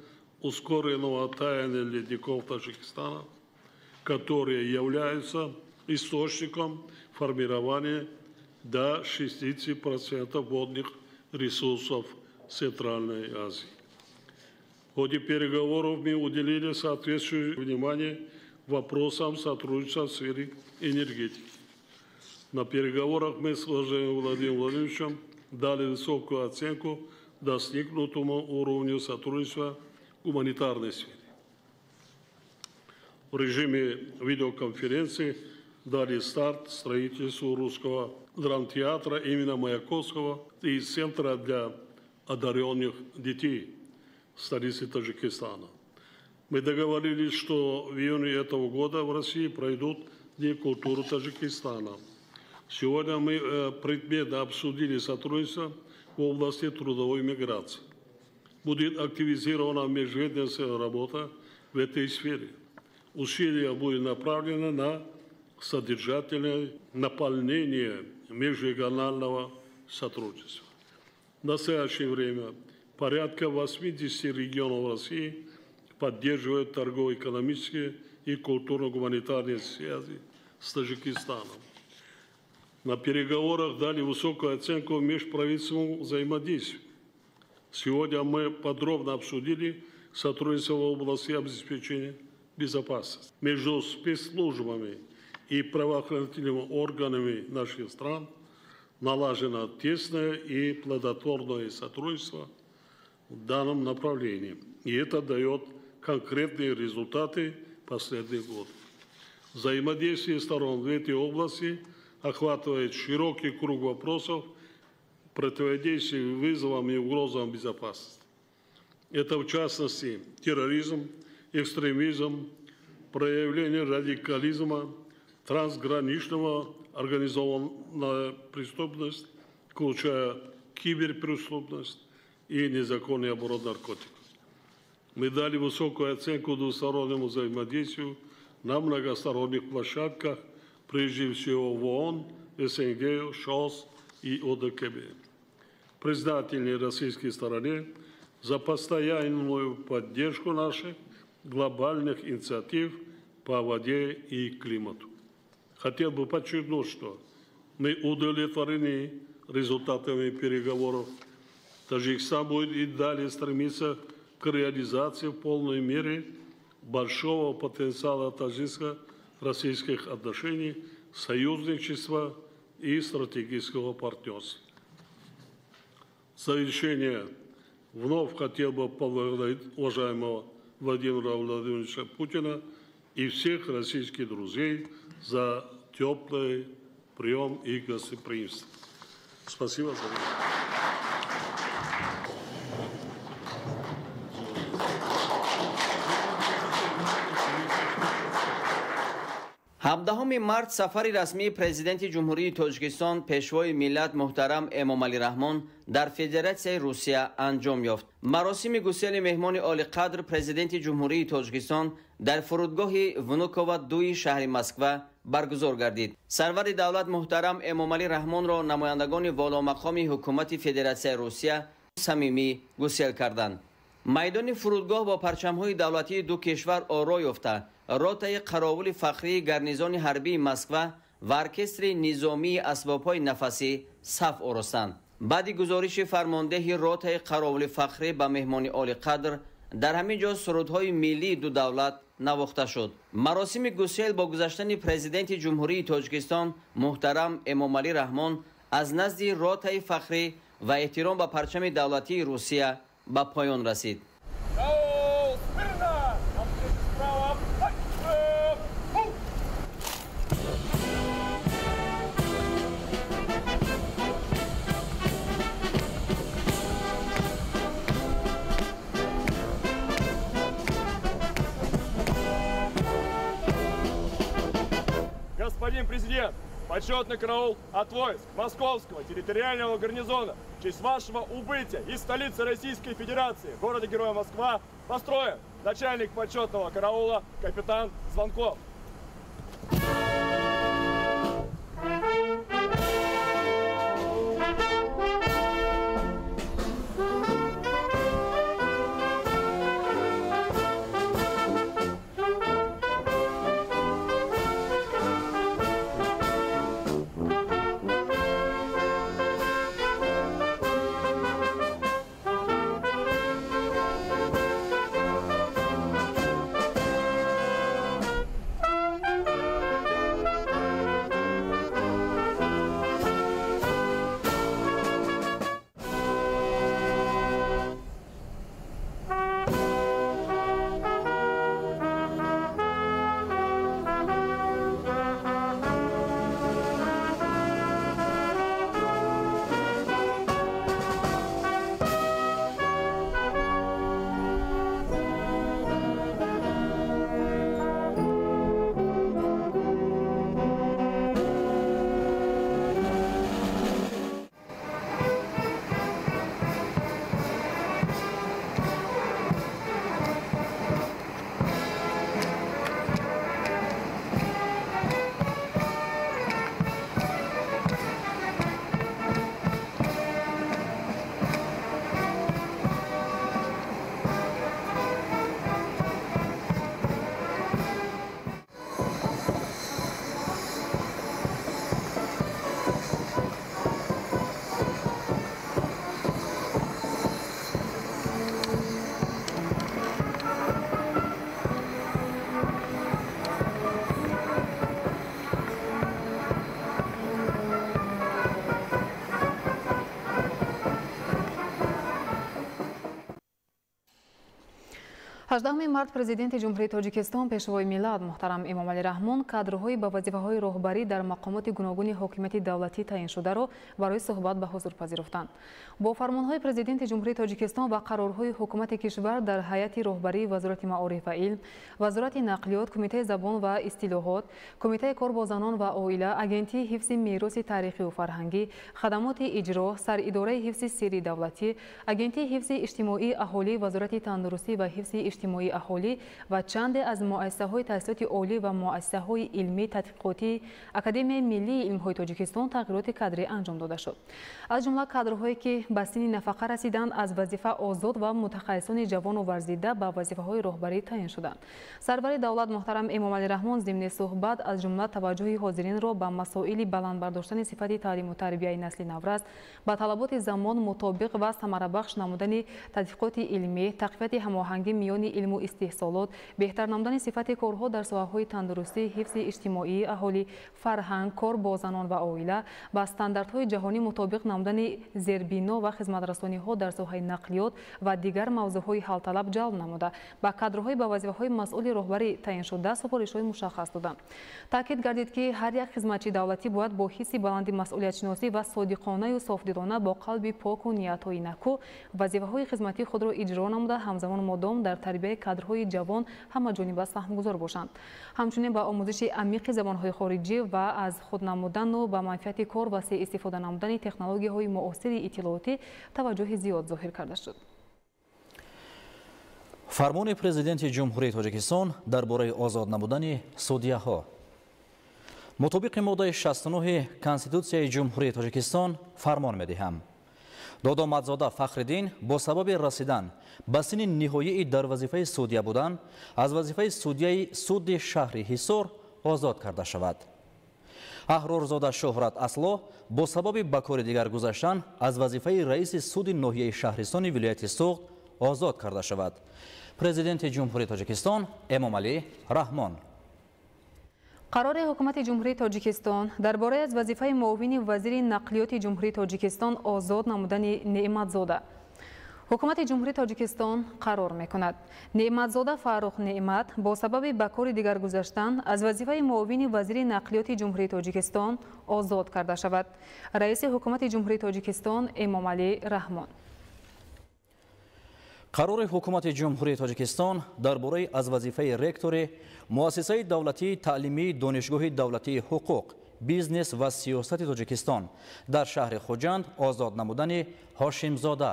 ускоренного таяния ледников Таджикистана, которые являются источником формирования до 60% водных ресурсов Центральной Азии. В ходе переговоров мы уделили соответствующее внимание вопросам сотрудничества в сфере энергетики. На переговорах мы с уважаемым Владимиром Владимировичем дали высокую оценку достигнутому уровню сотрудничества в гуманитарной сфере. В режиме видеоконференции дали старт строительству русского драмтеатра имени Маяковского и Центра для одаренных детей в столице Таджикистана. Мы договорились, что в июне этого года в России пройдут Дни культуры Таджикистана. Сегодня мы предметно обсудили сотрудничество в области трудовой миграции. Будет активизирована межведомственная работа в этой сфере. Усилия будут направлены на содержательное наполнение межрегионального сотрудничества. В настоящее время порядка 80 регионов России поддерживают торгово-экономические и культурно-гуманитарные связи с Таджикистаном. На переговорах дали высокую оценку межправительственному взаимодействию. Сегодня мы подробно обсудили сотрудничество в области обеспечения безопасности между спецслужбами и правоохранительными органами наших стран. Налажено тесное и плодотворное сотрудничество в данном направлении. И это дает конкретные результаты последних годов. Взаимодействие сторон в этой области охватывает широкий круг вопросов противодействия вызовам и угрозам безопасности. Это, в частности, терроризм, экстремизм, проявление радикализма, трансграничного организованная преступность, включая киберпреступность и незаконный оборот наркотиков. Мы дали высокую оценку двустороннему взаимодействию на многосторонних площадках, прежде всего в ООН, СНГ, ШОС и ОДКБ. Признательны российской стороне за постоянную поддержку наших глобальных инициатив по воде и климату. Хотел бы подчеркнуть, что мы удовлетворены результатами переговоров. Таджикистан будет и далее стремиться к реализации в полной мере большого потенциала таджикско-российских отношений, союзничества и стратегического партнерства. В завершение вновь хотел бы поблагодарить уважаемого Владимира Владимировича Путина и всех российских друзей за теплый прием и гостеприимство. Спасибо за внимание. ҳабдаҳуми март сафари расмии президенти ҷумҳурии тоҷикистон пешвои миллат муҳтарам эмомалӣ раҳмон дар федератсияи русия анҷом ёфт. маросими гусели меҳмони олиқадр президенти ҷумҳурии тоҷикистон дар фурудгоҳи внукова 2 шаҳри москва баргузор гардид. сарвари давлат муҳтарам эмомалӣ раҳмонро намояндагони воломақоми ҳукумати федератсияи русия самимӣ гусел карданд. майдони фурудгоҳ бо парчамҳои давлатии ду кишвар оро ёфта, ротаи қаровули фахрии гарнизони ҳарбии москва ва оркестри низомии асбобҳои нафасӣ саф оростанд. баъди гузориши фармондеҳи ротаи қаровули фахрӣ ба меҳмони олиқадр дар ҳамин ҷо сурудҳои миллии ду давлат навохта шуд. маросими гусел бо гузаштани президенти ҷумҳурии тоҷикистон муҳтарам эмомалӣ раҳмон аз назди ротаи фахрӣ ва эҳтиром ба парчами давлатии русия ба поён расид. Господин президент, почетный караул от войск Московского территориального гарнизона в честь вашего убытия из столицы Российской Федерации, города-героя Москва, построен начальник почетного караула капитан Звонков. 18 март президенти ҷумҳурии тоҷикистон пешвои миллат муҳтарам Эмомалӣ Раҳмон кадрҳои ба вазифаҳои роҳбарӣ дар мақомоти гуногуни ҳокимияти давлатӣ таъиншударо барои суҳбат ба ҳузур пазируфтанд. Бо фармонҳои президенти ҷумҳурии тоҷикистон ва қарорҳои ҳукумати кишвар дар ҳайати роҳбарии вазорати маориф ва илм, вазорати нақлиёт, кумитаи забон ва истилоҳот, кумитаи кор бо занон ва оила, агентии ҳифзи мероси таърихиву фарҳангӣ, хадамоти иҷро, саридораи ҳифзи сирри давлатӣ, агентии ҳифзи иҷтимоии аҳолӣ, вазорати тандурустӣ ва ҳифзи иҷтимоии аҳолӣ ва чанде аз муассисаҳои таҳсилоти олӣ ва муассисаҳои илмӣ тадқиқотӣ Академияи миллии илмҳои Тоҷикистон тағйироти кадрӣ анҷом дода шуд. Аз ҷумла кадрҳое ки ба синни нафақа расиданд, аз вазифа озод ва мутахассисони ҷавону варзида ба вазифаҳои роҳбарӣ таъин шуданд. Сарвари давлат муҳтарам Эмомалӣ Раҳмон зимни суҳбат аз ҷумла таваҷҷӯҳи ҳозиринро ба масоили баландбардоштани сифати таълиму тарбияи насли наврас, ба талаботи замон мутобиқ ва самарабахш намудани тадқиқоти илмӣ, тақвияти ҳамоҳангӣ миёни илму истеҳсолот, беҳтар намудани сифати корҳо дар соҳаҳои тандурустӣ, ҳифзи иҷтимоии аҳолӣ, фарҳанг, кор бо занон ва оила, ба стандартҳои ҷаҳонӣ мутобиқ намудани зербино ва хизматрасониҳо дар соҳаи нақлиёт ва дигар мавзӯъҳои ҳалталаб ҷалб намуда, ба кадрҳои ба вазифаҳои масъули роҳбарӣ таъиншуда супоришҳои мушаххас доданд. Таъкид гардид ки ҳар як хизматчии давлатӣ бояд бо ҳисси баланди масъулиятшиносӣ ва содиқонаю софдилона бо қалби поку ниятҳои накӯ вазифаҳои хизматии худро иҷро намуда, ҳамзамон мудом дар тарбияи кадрҳои ҷавон ҳамаҷониба саҳмгузор бошанд. Ҳамчунин ба омӯзиши амиқи забонҳои хориҷӣ ва аз худ намудану ба манфиати кор васеъ истифода намудани технологияҳои муосири иттилоотӣ таваҷҷӯҳи зиёд зоҳир карда шуд. фармони президенти ҷумҳурии тоҷикистон дар бораи озод намудани судяҳо. мутобиқи моддаи 69 конститутсияи ҷумҳурии тоҷикистон фармон медиҳам. додоматзода Фахриддин бо сабаби расидан ба синни ниҳоии дар вазифаи судя будан аз вазифаи судяи суди шаҳри Ҳисор озод карда шавад. аҳрорзода Шӯҳрат Асло бо сабаби ба кори дигар гузаштан аз вазифаи раиси суди ноҳияи шаҳристони вилояти Суғд озод карда шавад. президенти ҷумҳурии тоҷикистон Эмомалӣ Раҳмон. қарори ҳукумати ҷумҳурии тоҷикистон дар бораи аз вазифаи муовини вазири нақлиёти ҷумҳурии тоҷикистон озод намудани Неъматзода. ҳукумати ҷумҳурии тоҷикистон қарор мекунад Неъматзода Фаррух Неъмат бо сабаби ба кори дигар гузаштан аз вазифаи муовини вазири нақлиёти ҷумҳурии тоҷикистон озод карда шавад. раиси ҳукумати ҷумҳурии тоҷикистон Эмомалӣ Раҳмон. қарори ҳукумати ҷумҳурии тоҷикистон дар бораи аз вазифаи ректори муассисаи давлатии таълимии донишгоҳи давлатии ҳуқуқ, бизнес ва сиёсати Тоҷикистон дар шаҳри Хуҷанд озод намудани Ҳошимзода.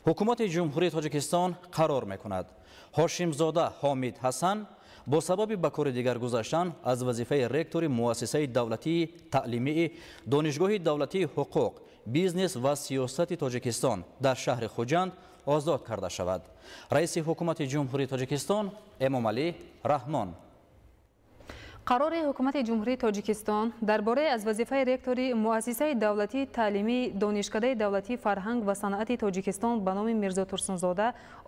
ҳукумати ҷумҳурии тоҷикистон қарор мекунад Ҳошимзода Ҳомид Ҳасан бо сабаби ба кори дигар гузаштан аз вазифаи ректори муассисаи давлатии таълимии донишгоҳи давлатии ҳуқуқ, бизнес ва сиёсати Тоҷикистон дар шаҳри Хуҷанд озод карда шавад. раиси ҳукумати ҷумҳурии тоҷикистон Эмомалӣ Раҳмон. қарори ҳукумати ҷумҳурии тоҷикистон дар бораи аз вазифаи ректори муассисаи давлатии таълимии донишкадаи давлатии фарҳанг ва санъати Тоҷикистон ба номи Мирзо Турсунзода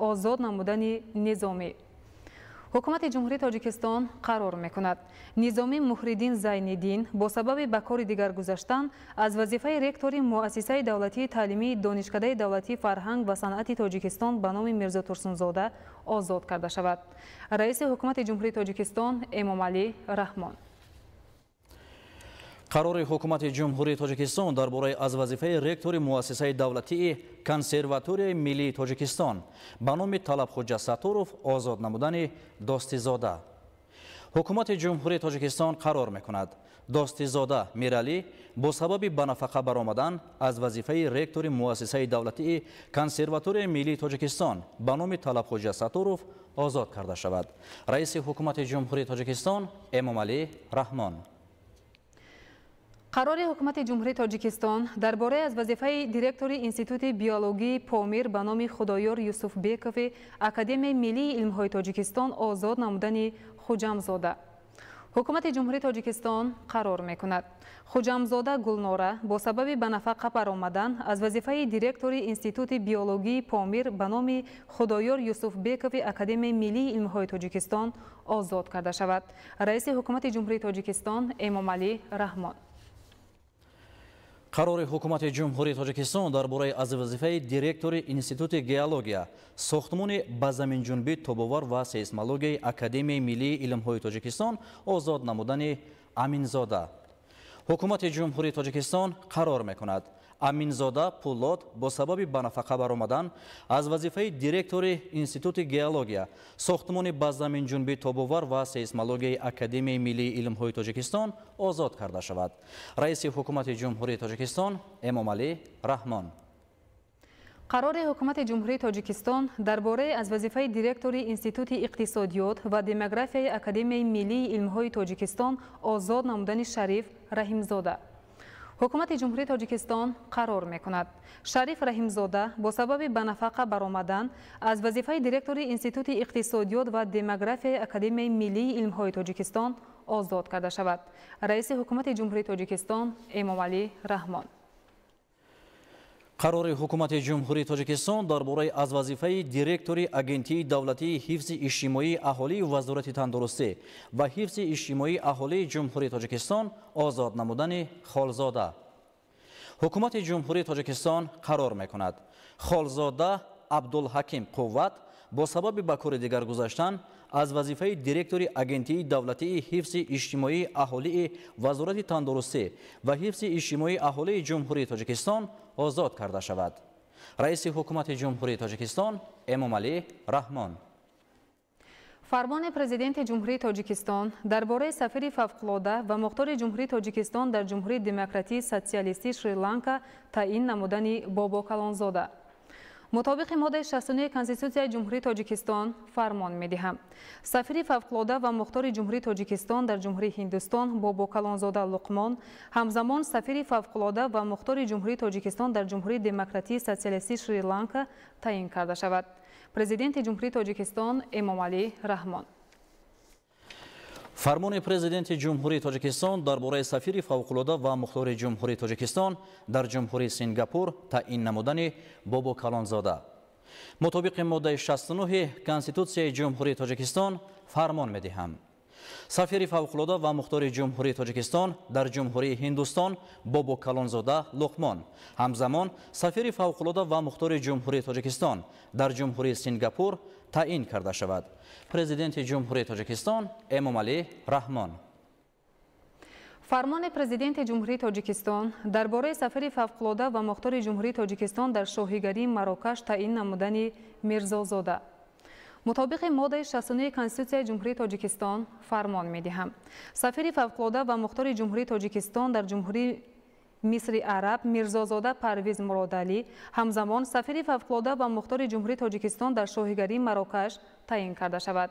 озод намудани Низомӣ. ҳукумати ҷумҳурии тоҷикистон қарор мекунад Низомӣ Муҳриддин Зайниддин бо сабаби ба кори дигар гузаштан аз вазифаи ректори муассисаи давлатии таълимии донишкадаи давлатии фарҳанг ва санъати Тоҷикистон ба номи Мирзо Турсунзода озод карда шавад. раиси ҳукумати ҷумҳурии тоҷикистон Эмомалӣ Раҳмон. қарори ҳукумати ҷумҳурии тоҷикистон дар бораи аз вазифаи ректори муассисаи давлатии консерваторияи миллии тоҷикистон ба номи Талабхоҷа Сатуров озод намудани Достизода. ҳукумати ҷумҳурии тоҷикистон қарор мекунад Достизода Миралӣ бо сабаби ба нафақа баромадан аз вазифаи ректори муассисаи давлатии консерваторияи миллии тоҷикистон ба номи Талабхоҷа Сатуров озод карда шавад. раиси ҳукумати ҷумҳурии тоҷикистон Эмомалӣ Раҳмон. қарори ҳукумати ҷумҳурии тоҷикистон дар бораи аз вазифаи директори институти биологии Помир ба номи Худоёр Юсуфбекови Академияи миллии илмҳои Тоҷикистон озод намудани Хуҷамзода. ҳукумати ҷумҳурии тоҷикистон қарор мекунад Хуҷамзода Гулнора бо сабаби ба нафақа баромадан аз вазифаи директори институти биологии Помир ба номи Худоёр Юсуфбекови Академияи миллии илмҳои Тоҷикистон озод карда шавад. раиси ҳукумати ҷумҳурии тоҷикистон Эмомалӣ Раҳмон. қарори ҳукумати ҷумҳурии тоҷикистон дар бораи аз вазифаи директори институти геология сохтмони ба заминҷунбӣ тобовар ва сейсмологияи академияи миллии илмҳои тоҷикистон озод намудани Аминзода. ҳукумати ҷумҳурии тоҷикистон қарор мекунад Аминзода Пуллод бо сабаби ба нафақа баромадан аз вазифаи директори институти геология сохтмони ба заминҷунбӣ тобовар ва сейсмологияи академияи миллии илмҳои тоҷикистон озод карда шавад. раиси ҳукумати ҷумҳурии тоҷикистон Эмомалӣ Раҳмон. қарори ҳукумати ҷумҳурии тоҷикистон дар бораи аз вазифаи директори институти иқтисодиёт ва демографияи академияи миллии илмҳои тоҷикистон озод намудани Шариф Раҳимзода. ҳукумати ҷумҳурии тоҷикистон қарор мекунад Шариф Раҳимзода бо сабаби ба нафақа баромадан аз вазифаи директори институти иқтисодиёт ва демографияи академияи миллии илмҳои тоҷикистон озод карда шавад. раиси ҳукумати ҷумҳурии тоҷикистон Эмомалӣ Раҳмон. қарори ҳукумати ҷумҳурии тоҷикистон дар бораи аз вазифаи директори агентии давлатии ҳифзи иҷтимоии аҳолии вазорати тандурустӣ ва ҳифзи иҷтимоии аҳолии ҷумҳурии тоҷикистон озод намудани Холзода. ҳукумати ҷумҳурии тоҷикистон қарор мекунад Холзода Абдулҳаким Қувват бо сабаби ба кори дигар гузаштан аз вазифаи директори агентии давлатии ҳифзи иҷтимоии аҳолии вазорати тандурустӣ ва ҳифзи иҷтимоии аҳолии ҷумҳурии тоҷикистон озод карда шавад. раиси ҳукумати ҷумҳурии тоҷикистон Эмомалӣ Раҳмон. фармони президенти ҷумҳурии тоҷикистон дар бораи сафири фавқулода ва мухтори ҷумҳурии тоҷикистон дар ҷумҳурии демократии социалистии Шри-Ланка таъин намудани Бобо Калонзода. мутобиқи моддаи 69 Конститутсияи ҷумҳурии тоҷикистон фармон медиҳам сафири фавқулода ва мухтори ҷумҳурии тоҷикистон дар ҷумҳурии Ҳиндустон Бобо Калонзода Луқмон ҳамзамон сафири фавқулода ва мухтори ҷумҳурии тоҷикистон дар ҷумҳурии демократии социалистии Шри-Ланка таъин карда шавад. президенти ҷумҳурии тоҷикистон Эмомалӣ Раҳмон. фармони президенти ҷумҳурии тоҷикистон дар бораи сафири фавқулода ва мухтори ҷумҳурии тоҷикистон дар ҷумҳурии Сингапур таъин намудани Бобо Калонзода. мутобиқи моддаи 69 Конститутсияи ҷумҳурии тоҷикистон фармон медиҳам сафири фавқулода ва мухтори ҷумҳурии тоҷикистон дар ҷумҳурии Ҳиндустон Бобо Калонзода Луқмон ҳамзамон сафири фавқулода ва мухтори ҷумҳурии тоҷикистон дар ҷумҳурии Сингапур таъин карда шавад. президенти ҷумҳурии тоҷикистон Эмомалӣ Раҳмон. фармони президенти ҷумҳурии тоҷикистон дар бораи сафари фавқулода ва мухтори ҷумҳурии тоҷикистон дар шоҳигарии Марокаш таъин намудани Мирзозода. мутобиқи моддаи 69 Конститутсияи ҷумҳурии тоҷикистон фармон медиҳам сафири фавқулода ва мухтори ҷумҳурии тоҷикистон дар ҷумҳурии Мисри Араб Мирзозода Парвиз Муродалӣ ҳамзамон сафири фавқулода ва мухтори ҷумҳурии тоҷикистон дар шоҳигарии Марокаш таъин карда шавад.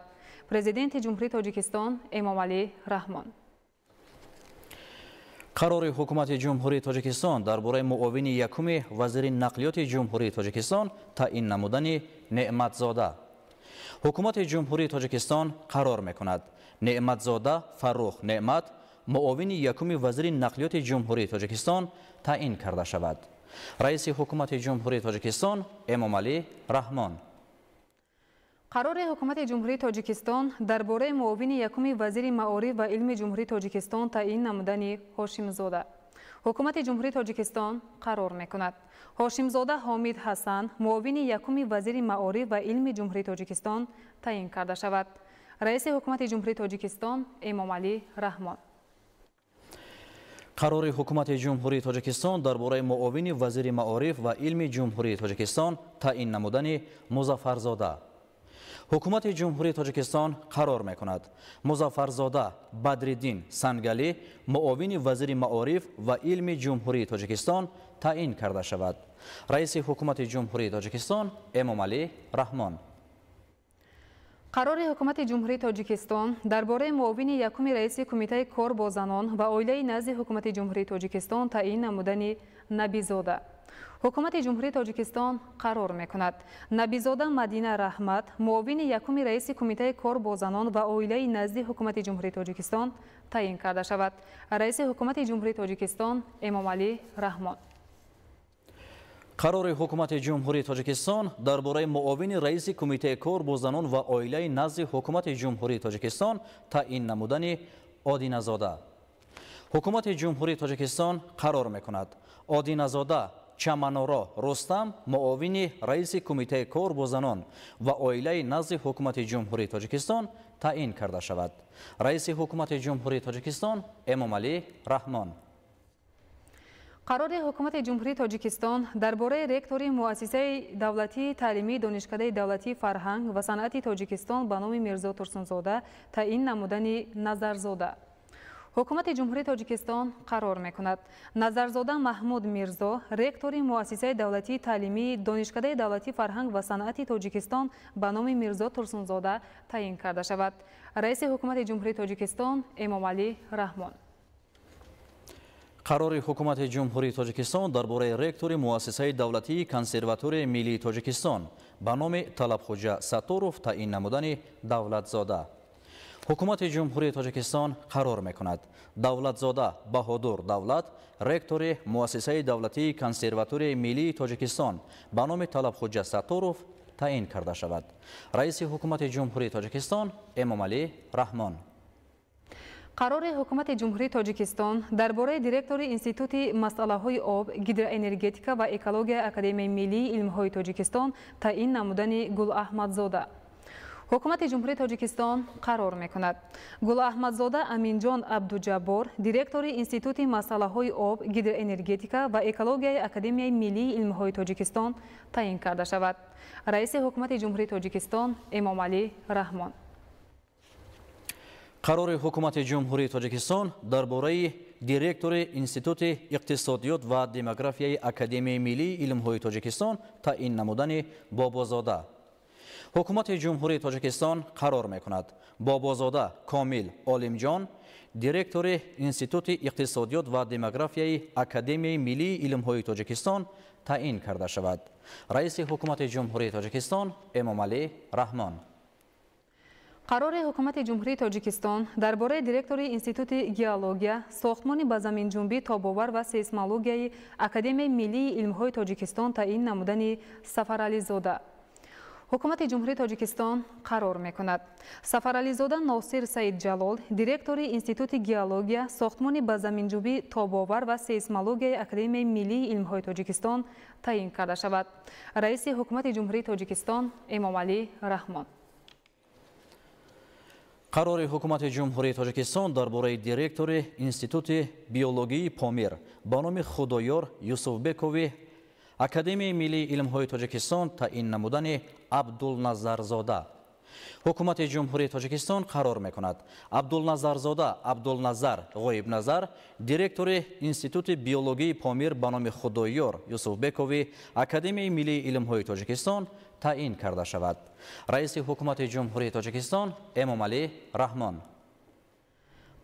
президенти ҷумҳурии тоҷикистон Эмомалӣ Раҳмон. қарори ҳукумати ҷумҳурии тоҷикистон дар бораи муовини якуми вазири нақлиёти ҷумҳурии тоҷикистон таъин намудани Неъматзода. ҳукумати ҷумҳурии тоҷикистон қарор мекунад Неъматзода Фаррух Неъмат муовини якуми вазири нақлиёти ҷумҳурии тоҷикистон таъин карда шавад. раиси ҳукумати ҷумҳурии тоҷикистон Эмомалӣ Раҳмон. қарори ҳукумати ҷумҳурии тоҷикистон дар бораи муовини якуми вазири маориф ва илми ҷумҳурии тоҷикистон таъин намудани Ҳошимзода. ҳукумати ҷумҳурии тоҷикистон қарор мекунад Ҳошимзода Ҳомид Ҳасан муовини якуми вазири маориф ва илми ҷумҳурии тоҷикистон таъин карда шавад. раиси ҳукумати ҷумҳурии тоҷикистон Эмомалӣ Раҳмон. қарори ҳукумати ҷумҳурии тоҷикистон дар бораи муовини вазири маориф ва илми ҷумҳурии тоҷикистон таъин намудани Музаффарзода. ҳукумати ҷумҳурии тоҷикистон қарор мекунад Музаффарзода Бадриддин Сангалӣ муовини вазири маориф ва илми ҷумҳурии тоҷикистон таъин карда шавад. раиси ҳукумати ҷумҳурии тоҷикистон Эмомалӣ Раҳмон. қарори ҳукумати ҷумҳурии тоҷикистон дар бораи муовини якуми раиси кумитаи кор бо занон ва оилаи назди ҳукумати ҷумҳурии тоҷикистон таъин намудани Набизода. ҳукумати ҷумҳурии тоҷикистон қарор мекунад Набизода Мадина Раҳмат муовини якуми раиси кумитаи кор бо занон ва оилаи назди ҳукумати ҷумҳурии тоҷикистон таъин карда шавад. раиси ҳукумати ҷумҳурии тоҷикистон Эмомалӣ Раҳмон. қарори ҳукумати ҷумҳурии тоҷикистон дар бораи муовини раиси кумитаи кор бо занон ва оилаи назди ҳукумати ҷумҳурии тоҷикистон таъин намудани Одиназода. حکومت جمهوری تاجیکستان قرار میکند آدینه‌زاده چمنورا رستم معاون رئیس کمیته کار با زنان و عائله نزد حکومت جمهوری تاجیکستان تعیین کرده شود. رئیس حکومت جمهوری تاجیکستان امامعلی رحمان. قرار حکومت جمهوری تاجیکستان درباره رکتور مؤسسه دولتی تعلیمی دانشکده دولتی فرهنگ و صنعت تاجیکستان به نام میرزا ترسونزاده تعیین نمودن نظرزاده. حکومت جمهوری تاجیکستان قرار میکند نظرزاده محمود میرزا رکتور مؤسسه دولتی تعلیمی دانشکده دولتی فرهنگ و صنعت تاجیکستان به نام میرزا ترسونزاده تعیین کرده شود. رئیس حکومت جمهوری تاجیکستان امامعلی رحمان. قرار حکومت جمهوری تاجیکستان درباره رکتور مؤسسه دولتی کنسرواتور ملی تاجیکستان به نام طلبخوجا ساتوروف تعیین نمودن دولتزاده. حکومت جمهوری تاجیکستان قرار میکند دولتزاده بهادر دولت رکتور مؤسسه دولتی کنسرواتور ملی تاجیکستان به نام طلبخوجا ساتوروف تعیین کرده شود. رئیس حکومت جمهوری تاجیکستان امامعلی رحمان. قرار حکومت جمهوری تاجیکستان درباره دیرکتور انستیتوت مسئله‌های آب، گیدروانرژتیکا و اکولوژی اکادمی ملی علم‌های تاجیکستان تعیین نمودن گل احمدزاده. حکومت جمهوری تاجیکستان قرار میکند گل احمدزاده امینجان عبدوجبار دیرکتور انستیتوت مسئله‌های آب، گیدروانرژتیکا و اکولوژی اکادمی ملی علم‌های تاجیکستان تعیین کرده شود. رئیس حکومت جمهوری تاجیکستان امامعلی رحمان. قرار حکومت جمهوری تاجیکستان درباره دیرکتور انستیتوت اقتصادیات و دموگرافیای اکادمی ملی علم‌های تاجیکستان تعیین نمودن بابازاده. حکومت جمهوری تاجیکستان قرار میکند بابازاده کامل عالمجان دیرکتور انستیتوت اقتصادیات و دموگرافیای اکادمی ملی علم‌های تاجیکستان تعیین کرده شود. رئیس حکومت جمهوری تاجیکستان امامعلی رحمان. قرار حکومت جمهوری تاجیکستان درباره دیرکتور انستیتوت گئولوژیا، ساختمان به زمین‌جنبی تاب‌آور و سیسمولوژی اکادمی ملی علم‌های تاجیکستان تعیین نمودن سفرعلیزاده. حکومت جمهوری تاجیکستان قرار میکند سفرعلیزاده ناصر سعید جلال دیرکتور انستیتوت گئولوژیا، ساختمان به زمین‌جنبی تاب‌آور و سیسمولوژی اکادمی ملی علم‌های تاجیکستان تعیین کرده شود. رئیس حکومت جمهوری تاجیکستان امامعلی رحمان. قرار حکومت جمهوری تاجیکستان درباره دیرکتور انستیتوت بیولوژی پامیر به نام خدایار یوسفبکوی اکادمی ملی علم‌های تاجیکستان تعیین نمودن عبدالنظرزاده. حکومت جمهوری تاجیکستان قرار میکند عبدالنظرزاده عبدالنظر غایبنظر دیرکتور انستیتوت بیولوژی پامیر به نام خدایار یوسفبکوی اکادمی ملی علم‌های تاجیکستان تعیین کرده شود. رئیس حکومت جمهوری تاجیکستان امامعلی رحمان.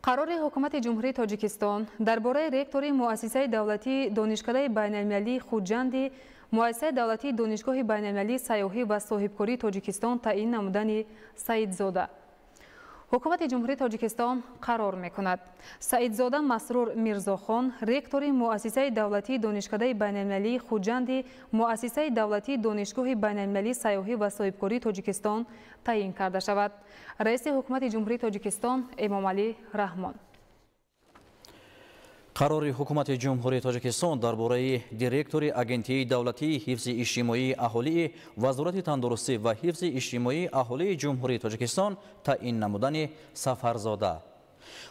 قرار حکومت جمهوری تاجیکستان درباره رکتور مؤسسه دولتی دانشکده بین‌المللی خوجند مؤسسه دولتی دانشگاه بین‌المللی سیاحی و صاحبکاری تاجیکستان تعیین نمودن سعیدزاده. حکومت جمهوری تاجیکستان قرار میکند سعیدزاده مسرور میرزاخان رکتور مؤسسه دولتی دانشکده بین‌المللی خوجند مؤسسه دولتی دانشگاه بین‌المللی سیاحی و صاحبکاری تاجیکستان تعیین کرده شود. رئیس حکومت جمهوری تاجیکستان امامعلی رحمان. قرار حکومت جمهوری تاجیکستان درباره دیرکتور اگنتی دولتی حفظ اجتماعی اهالی وزارت تندرستی و حفظ اجتماعی اهالی جمهوری تاجیکستان تعیین نمودن سفرزاده.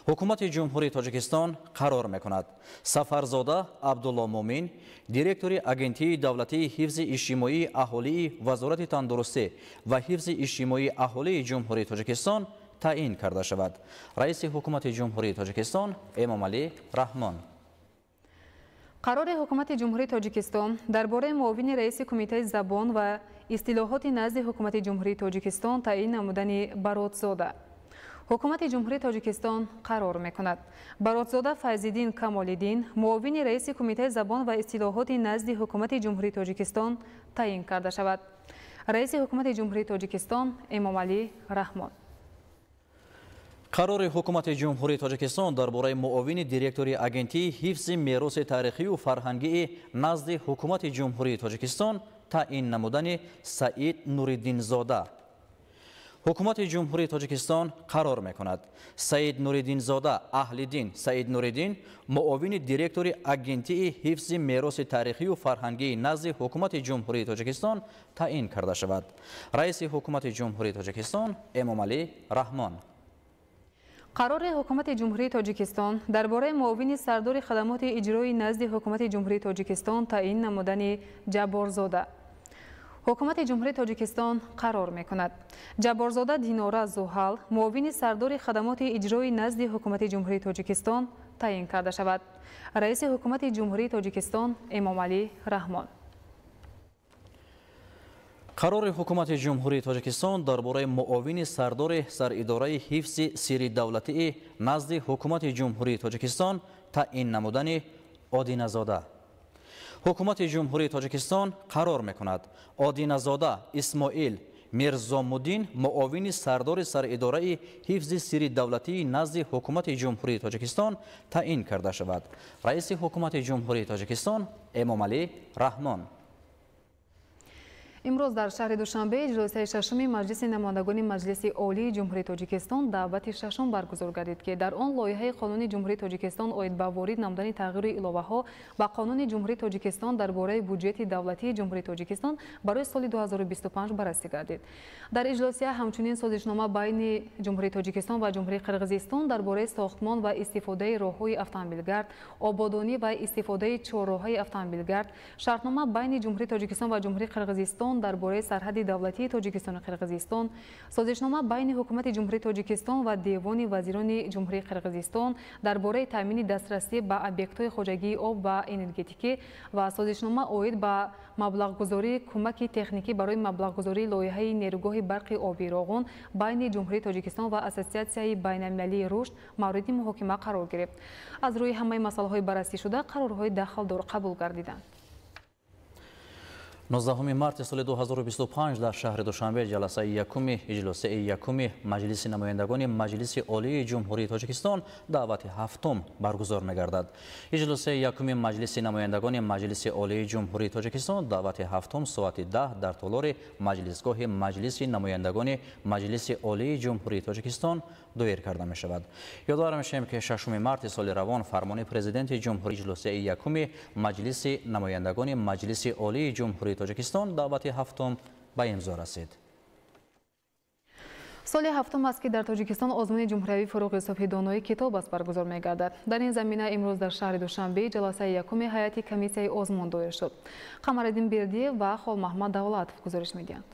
حکومت جمهوری تاجیکستان قرار میکند سفرزاده عبدالله مومن دیرکتور اگنتی دولتی حفظ اجتماعی اهالی وزارت تندرستی و حفظ اجتماعی اهالی جمهوری تاجیکستان تعیین کرده شود. رئیس حکومت جمهوری تاجیکستان امامعلی رحمان. قرار حکومت جمهوری تاجیکستان درباره معاون رئیس کمیته زبان و اصطلاحات نزد حکومت جمهوری تاجیکستان تعیین نمودن براتزاده. حکومت جمهوری تاجیکستان قرار میکند براتزاده فیض‌الدین کمال‌الدین معاون رئیس کمیته زبان و اصطلاحات نزد حکومت جمهوری تاجیکستان تعیین کرده شود. رئیس حکومت جمهوری تاجیکستان امامعلی رحمان. قرار حکومت جمهوری تاجیکستان درباره معاون دیرکتور اگنتی حفظ میراث تاریخی و فرهنگی نزد حکومت جمهوری تاجیکستان تعیین نمودن سعید نوریدین زاده. حکومت جمهوری تاجیکستان قرار میکند سعید نوریدین زاده اهلیدین سعید نوریدین معاون دیرکتور اگنتی حفظ میراث تاریخی و فرهنگی نزد حکومت جمهوری تاجیکستان تعیین کرده شود. رئیس حکومت جمهوری تاجیکستان امامعلی رحمان. قرار حکومت جمهوری تاجیکستان درباره معاون سردار خدمات اجرایی نزد حکومت جمهوری تاجیکستان تعیین نمودن جبارزاده. حکومت جمهوری تاجیکستان قرار می‌کند جبارزاده دیناره زوحل معاون سردار خدمات اجرایی نزد حکومت جمهوری تاجیکستان تعیین کرده شود. رئیس حکومت جمهوری تاجیکستان امامعلی رحمان. قرار حکومت جمهوری تاجیکستان درباره معاون سردار سراداره حفظ سری دولتی نزد حکومت جمهوری تاجیکستان تعیین نمودن آدینه‌زاده. حکومت جمهوری تاجیکستان قرار می‌کند آدینه‌زاده اسماعیل میرزامودین معاون سردار سراداره حفظ سری دولتی نزد حکومت جمهوری تاجیکستان تعیین کرده شود. رئیس حکومت جمهوری تاجیکستان امامعلی رحمان. امروز در شهر دوشنبه جلسه ششم مجلس نمایندگان مجلس عالی جمهوری تاجیکستان دعوت ششم برگزار گردید که در آن لایحه قانون جمهوری تاجیکستان اید به وارد نمودن تغییر الهه‌ها به قانون جمهوری تاجیکستان درباره بودجه دولتی جمهوری تاجیکستان برای سال 2025 بررسی گردید. در اجلاس همچنین سازشنامه بین جمهوری تاجیکستان و جمهوری قرقیزستان درباره ساختمان و استفاده راههای اتومبیلگرد، آبادانی و استفاده چهارراههای اتومبیلگرد، شرطنامه بین جمهوری تاجیکستان و جمهوری قرقیزستان درباره سرحد دولتی تاجیکستان و قرقیزستان، سازشنامه بین حکومت جمهوری تاجیکستان و دیوان وزیران جمهوری قرقیزستان درباره تامین دسترسی به ابیکت‌های خواجگی آب و انرژتیکی و سازشنامه عاید به مبلغ‌گذاری کمک تکنیکی برای مبلغ‌گذاری لایحه نیروگاه برق آبی راغون بین جمهوری تاجیکستان و اساسیاسیون بین‌المللی رشد مورد محاکمه قرار گرفت. از روی همه مسائل بررسی شده قرارهای داخل‌دار قبول گردیدند. 19 مارت سال 2025 در شهر دوشنبه جلسه یکم اجلاس یکم مجلس نمایندگان مجلس عالی جمهوری تاجیکستان دعوت هفتم برگزار می‌گردد. اجلاس یکم مجلس نمایندگان مجلس عالی جمهوری تاجیکستان دعوت هفتم ساعت 10 در تالار مجلسگاه مجلس نمایندگان مجلس عالی جمهوری تاجیکستان دایر کرده می شود. یادآور می‌شویم که 6 مارت سال روان فرمان پرزیدنت جمهوری اجلاس یکم مجلس نمایندگان مجلس عالی جمهوری تاجیکستان دعوت هفتم به امضا رسید. سال هفتم است که در تاجیکستان آزمون جمهوری فروغ صبح دانایی کتاب است برگزار می‌گردد. در این زمینه امروز در شهر دوشنبه جلسه یکم هیئت کمیسیه آزمون دایر شد. قمرالدین بیردیев و خال محمد دولتов گزارش می‌دهند.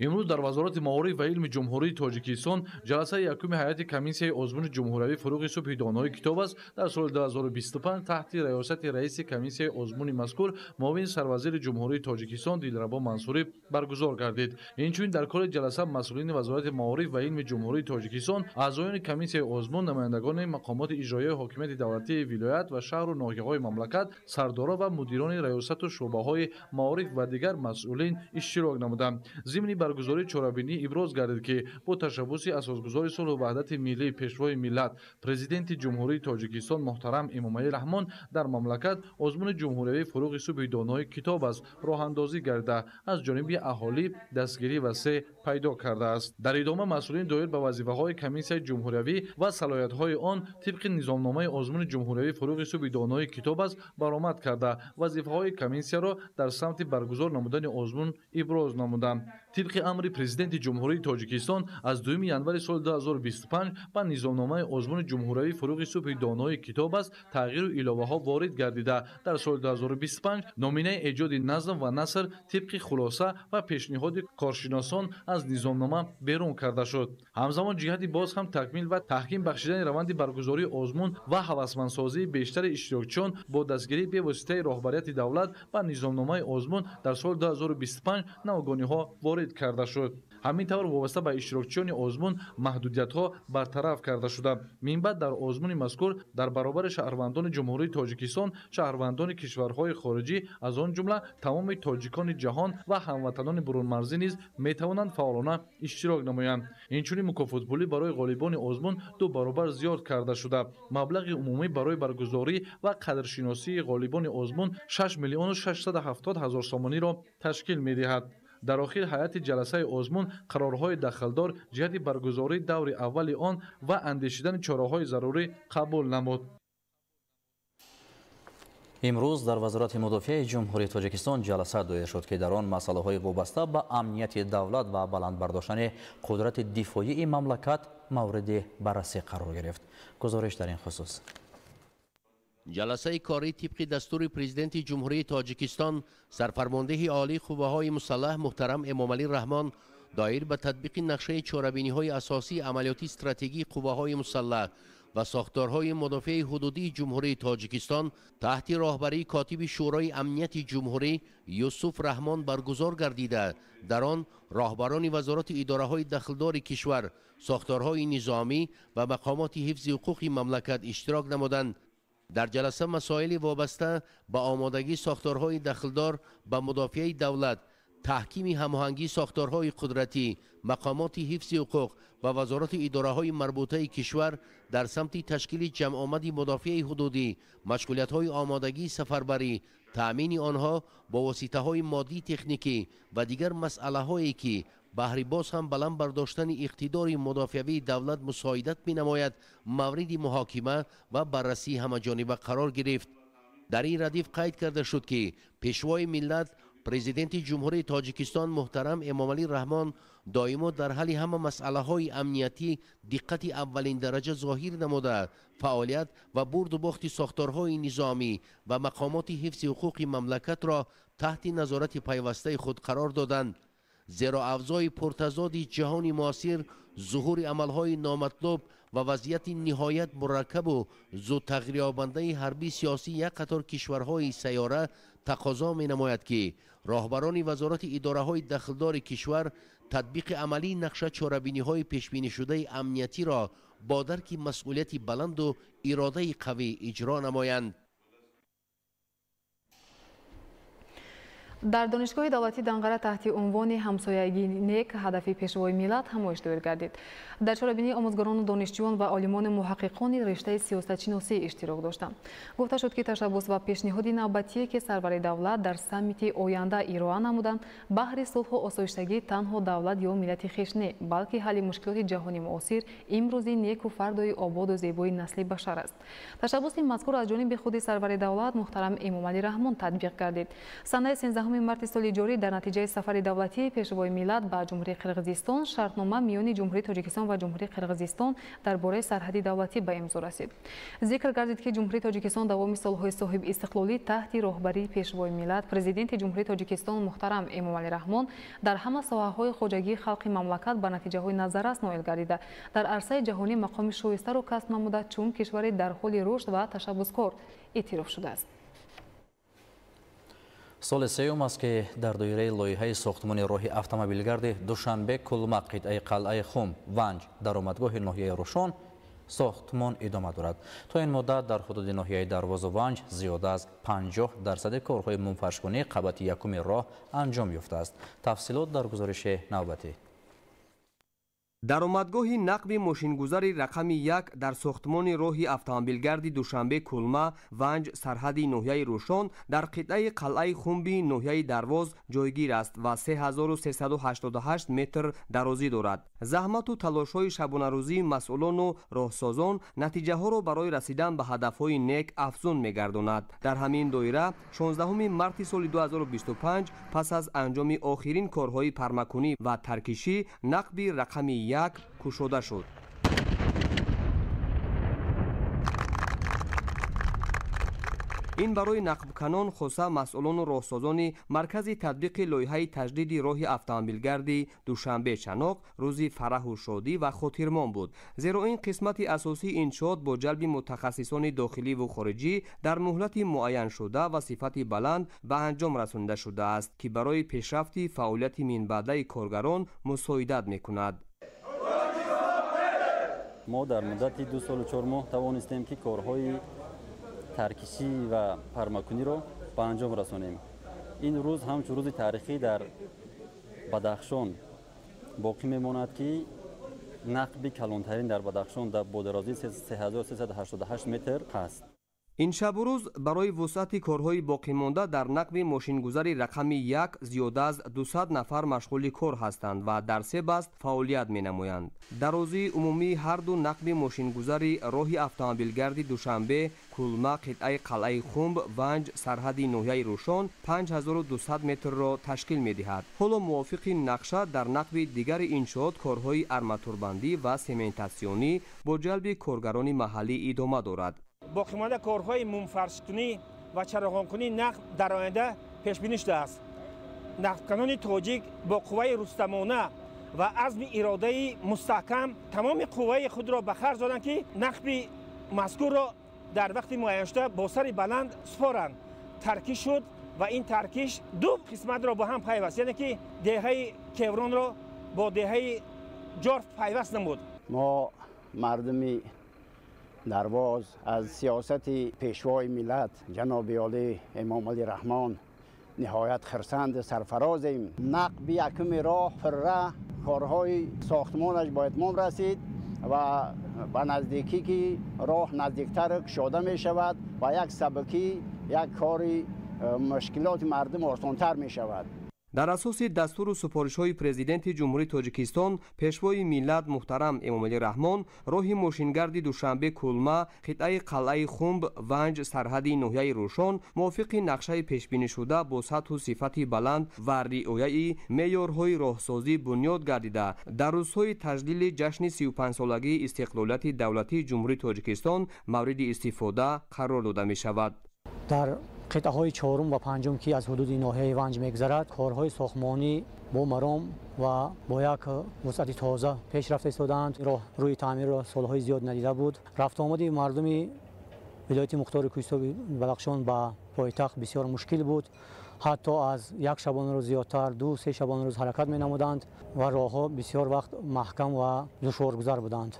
امروز در وزارت معارف و علم جمهوری تاجیکستان جلسه یکم هیئت کمیسیه آزمون جمهوری فروغ صبح دانایی کتاب است. در سال 2025 تحت ریاست رئیس کمیسیه آزمون مذکور معاون سروزیر جمهوری تاجیکستان دلربا منصوری برگزار گردید. اینچنین در کل جلسه مسئولین وزارت معارف و علم جمهوری تاجیکستان، اعضایان کمیسیه آزمون، نمایندگان مقامات اجرایی حاکمیت دولتی ولایت و شهر و ناحیه‌های مملکت، سردارا و مدیران ریاست و شعبه‌های معارف و دیگر مسئولین اشتراک نمودند. ضمن برگزاری چهاربینی ابراز گردید که با تشبث اساسگذار صلح و وحدت ملی پیشوای ملت پرزیدنت جمهوری تاجیکستان محترم امامعلی رحمان در مملکت آزمون جمهوری فروغ صبح دانایی کتاب است راه اندازی گردیده از جانب اهالی دستگیری وسیع پیدا کرده است. در ادامه مسئولین دایر به وظیفه‌های کمیسیه جمهوری و صلاحیت‌های آن طبق نظامنامه آزمون جمهوری فروغ صبح دانایی کتاب است برآمد کرده وظیفه‌های کمیسیه را در سمت برگزار نمودن آزمون ابراز نمودند. طبق امر پرزیدنت جمهوری تاجیکستان از 2 ینوار سال 2025 با نظامنامه آزمون جمهوری فروغ صبح دانایی کتاب است تغییر و الهه‌ها وارد گردیده در سال 2025 نامینه ایجاد نظم و نثر طبق خلاصه و پیشنهاد کارشناسان از نظامنامه بیرون کرده شد. همزمان جهت باز هم تکمیل و تحکیم بخشیدن روند برگزاری آزمون و هوسمندسازی بیشتر اشتراکچیان با دستگیری به واسطه رهبریت دولت و نظامنامه آزمون در سال 2025 نوگانی‌ها وارد کرده شد. همین طور وابسته به اشتراکچیان آزمون محدودیت‌ها برطرف کرده شده. منبع در آزمون مذکور در برابر شهروندان جمهوری تاجیکستان، شهروندان کشورهای خارجی از آن جمله تمام تاجیکان جهان و هموطنان برون مرزی نیز میتوانند فعالانه اشتراک نمایند. اینچنین مکافات پولی برای غالبان آزمون 2 برابر زیاد کرده شده. مبلغ عمومی برای برگزاری و قدرشناسی غالبان آزمون 6,670,000 سامانی را تشکیل می‌دهد. дар охир ҳайати ҷаласаи озмун қарорҳои дахалдор ҷиҳати баргузории даври аввали он ва андешидани чораҳои зарурӣ қабул намуд. имрӯз дар вазорати мудофиаи ҷумҳурии тоҷикистон ҷаласа доир шуд ки дар он масъалаҳои вобаста ба амнияти давлат ва баландбардоштани қудрати дифоии мамлакат мавриди баррасӣ қарор гирифт. гузориш дар ин хусус. جلسه کاری طبق دستور پرزیدنت جمهوری تاجیکستان سرفرمانده عالی قوه‌های مسلح محترم امامعلی رحمان دایر به تطبیق نقشه چاره‌بینی‌های اساسی عملیاتی استراتژی قوه‌های مسلح و ساختارهای مدافع حدودی جمهوری تاجیکستان تحت راهبری کاتب شورای امنیت جمهوری یوسف رحمان برگزار گردیده. در آن راهبران وزارت اداره‌های داخلدار کشور، ساختارهای نظامی و مقامات حفظ حقوق مملکت اشتراک نمودند. در جلسه مسائل وابسته به آمادگی ساختارهای داخلدار به مدافع دولت، تحکیم هماهنگی ساختارهای قدرتی، مقامات حفظ حقوق و وزارت اداره‌های مربوطه کشور در سمت تشکیل جمع آمد مدافع حدودی، مشغولیت‌های آمادگی سفربری، تأمین آنها با واسطه‌های مادی تکنیکی و دیگر مسئله‌هایی که بهر باز هم بلند برداشتن اقتدار مدافعی دولت مساعدت می‌نماید مورد محاکمه و بررسی همه‌جانبه قرار گرفت. در این ردیف قید کرده شد که پیشوای ملت پرزیدنت جمهوری تاجیکستان محترم امامعلی رحمان دائما در حل همه مسئله‌های امنیتی دقت اولین درجه ظاهر نموده، فعالیت و برد و باخت ساختارهای نظامی و مقامات حفظ حقوق مملکت را تحت نظارت پیوسته خود قرار دادند. زیرا افزای پرتضاد جهان معاصر، ظهور عملهای نامطلوب و وضعیت نهایت مرکب و زود تغییر یابنده حربی سیاسی یک قطار کشورهای سیاره تقاضا می نماید که راهبران وزارت اداره‌های داخلدار کشور تطبیق عملی نقشه چاره‌بینی‌های پیشبینی شده امنیتی را با درک مسئولیت بلند و اراده قوی اجرا نمایند. در دانشگاه دولتی دنقره تحت عنوان همسایگی نیک هدف پیشوای ملت همایش دایر گردید. در چاره‌بینی آموزگاران و دانشجویان و عالمان محققان رشته سیاستشناسی اشتراک داشتند. گفته شد که تشبس و پیشنهاد نوبتی که سرور دولت در سمیت آینده ارائه نمودند بهر صلح و آسایشتگی تنها دولت یا ملت خویش نه، بلکه حل مشکلات جهانی معاصر امروزی نیک و فردای آباد و زیبای نسل بشر است. تشبس مذکور از جانب خود سرور دولت محترم امامعلی رحمان تطبیق گردید. سنه 13 مارس سال جاری در نتیجه سفر دولتی پیشوای ملت به جمهوری قرقیزستان شرطنامه میان جمهوری تاجیکستان و جمهوری قرقیزستان درباره سرحدی دولتی به امضا رسید. ذکر گردید که جمهوری تاجیکستان دوام سالهای صاحب استقلالی تحت راهبری پیشوای ملت پرزیدنت جمهوری تاجیکستان محترم امامعلی رحمان در همه ساحه‌های خواجگی خلق مملکت به نتیجه‌های نظررس نائل گردیده در عرصه جهانی مقام شایسته را کسب نموده چون کشوری در حال رشد و تشبسکار اعتراف شده است. سال سیوم است که در دایره لایحه ساختمان راه اتومبیلگرد دوشنبه کلما قطعه قلعه خم ونج درآمدگاه ناحیه روشن ساختمان ادامه دارد. تا این مدت در حدود ناحیه دروازه ونج زیاده از 50% کارهای منفرش‌کنی قبط یکم راه انجام یافته است. تفصیلات در گزارش نوبتی. درآمدگاه نقب ماشینگذاری رقم 1 در ساختمان راه اتومبیلگرد دوشنبه کلما ونج سرحد ناحیه روشن در قطعه قلعه خنبی ناحیه درواز جایگیر است و 3388 متر درازی دارد. زحمت و تلاش‌های شبانه روزی مسئولان و راهسازان نتیجه ها را برای رسیدن به هدف‌های نیک افزون می‌گرداند. در همین دایره 16 مارس سال 2025 پس از انجام آخرین کارهای پرمکنی و ترکشی نقب رقم 1 کشوده شد. این برای نقب کنان خصوصا مسئولان و راهسازان مرکز تطبیق لایحه تجدید راه اتومبیلگرد دوشنبه چناق روزی فرح و شادی و خاطرمان بود، زیرا این قسمت اساسی انشاءات با جلب متخصصان داخلی و خارجی در مهلت معین شده و صفت بلند به انجام رسانده شده است که برای پیشرفت فعالیت من بعده کارگران مساعدت می‌کند. ما در مدت 2 سال و 4 ماه توانستیم که کارهای ترکشی و پرمکنی را به انجام رسانیم. این روز همچون روز تاریخی در بدخشان باقی میماند که نقب کلانترین در بدخشان در با درازی 3388 متر است. این شب و روز برای وسعت کارهای باقی مانده در نقب ماشینگذاری رقم 1 زیاده از 200 نفر مشغول کار هستند و در 3 بست فعالیت می نمایند. در روزی عمومی هر دو نقب ماشینگذاری راه اتومبیلگرد دوشنبه کلما قطعه قلعه خنب ونج سرحد ناحیه روشن 5200 متر را تشکیل می دهد. حالا موافق نقشه در نقب دیگر انشاءات کارهای ارماتوربندی و سمنتاسیونی با جلب کارگران محلی ادامه دارد. باقی مانده کارهای مومفرش‌کنی و چراغان‌کنی نقب در آینده پیش بینی شده است. نفت‌کنان تاجیک با قوه رستمانه و عزم اراده مستحکم تمام قوه خود را به خرج دادند که نقب مذکور را در وقت معین شده با سر بلند سپارند. ترکیش شد و این ترکیش دو قسمت را با هم پیوست، یعنی که دهه کیوران را با دهه جارف پیوست نمود. ما مردمی درواز از سیاست پیشوای ملت جناب عالی امام علی رحمان نهایت خرسند سرفرازیم. نقب یکم راه پره کارهای ساختمانش با اتمام رسید و به نزدیکی که راه نزدیکتر گشوده می شود و یک سبکی یک کاری مشکلات مردم آسانتر می شود. در اساس دستور و سفارش‌های پرزیدنت جمهوری تاجیکستان پیشوای ملت محترم امام علی رحمان راه ماشینگرد دوشنبه کلما قطعه قلعه خنب ونج سرحد ناحیه روشن موافق نقشه پیش بینی شده با سطح و صفت بلند و رعایت معیارهای راهسازی بنیاد گردیده در روزهای تجلیل جشن 35 سالگی استقلالیت دولتی جمهوری تاجیکستان مورد استفاده قرار داده می شود. در قطعه های چهارم و پنجم که از حدود ناحیه ونج میگذرد کارهای ساختمانی با مرام و با یک وسعت تازه پیشرفت ایستادند. راه روی تعمیر را سالهای زیاد ندیده بود. رفت آمد مردم ولایت مختار کوهستان بدخشان به پایتخت بسیار مشکل بود. حتی از یک شبانه روز زیادتر 2-3 شبانه روز حرکت می نمودند و راهها بسیار وقت محکم و دشوارگذر بودند.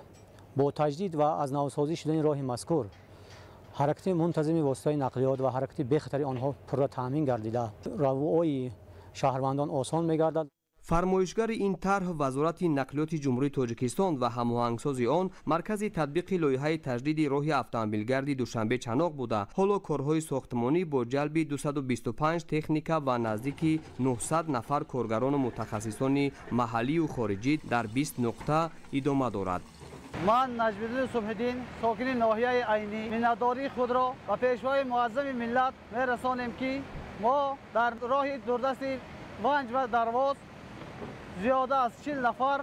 با تجدید و از نوسازی شدن راه مذکور حرکت منتظم واسطه نقلیات و حرکت بخطر آنها پر تامین گردیده روای شهروندان آسان می‌گردد. فرمایشگر این طرح وزارت نقلیات جمهوری تاجیکستان و هماهنگساز آن مرکز تطبیق لایحه تجدید راه اتومبیلگرد دوشنبه چناق بوده. حالا کارهای ساختمانی با جلب 225 تکنیکا و نزدیک 900 نفر کارگران و متخصصان محلی و خارجی در 20 نقطه ادامه دارد. من نجم‌الدین صبح‌الدین ساکن ناحیه عینی منتداری خود را به پیشوای معظم ملت می‌رسانیم که ما در راه دوردست ونج و درواز زیاده از 40 نفر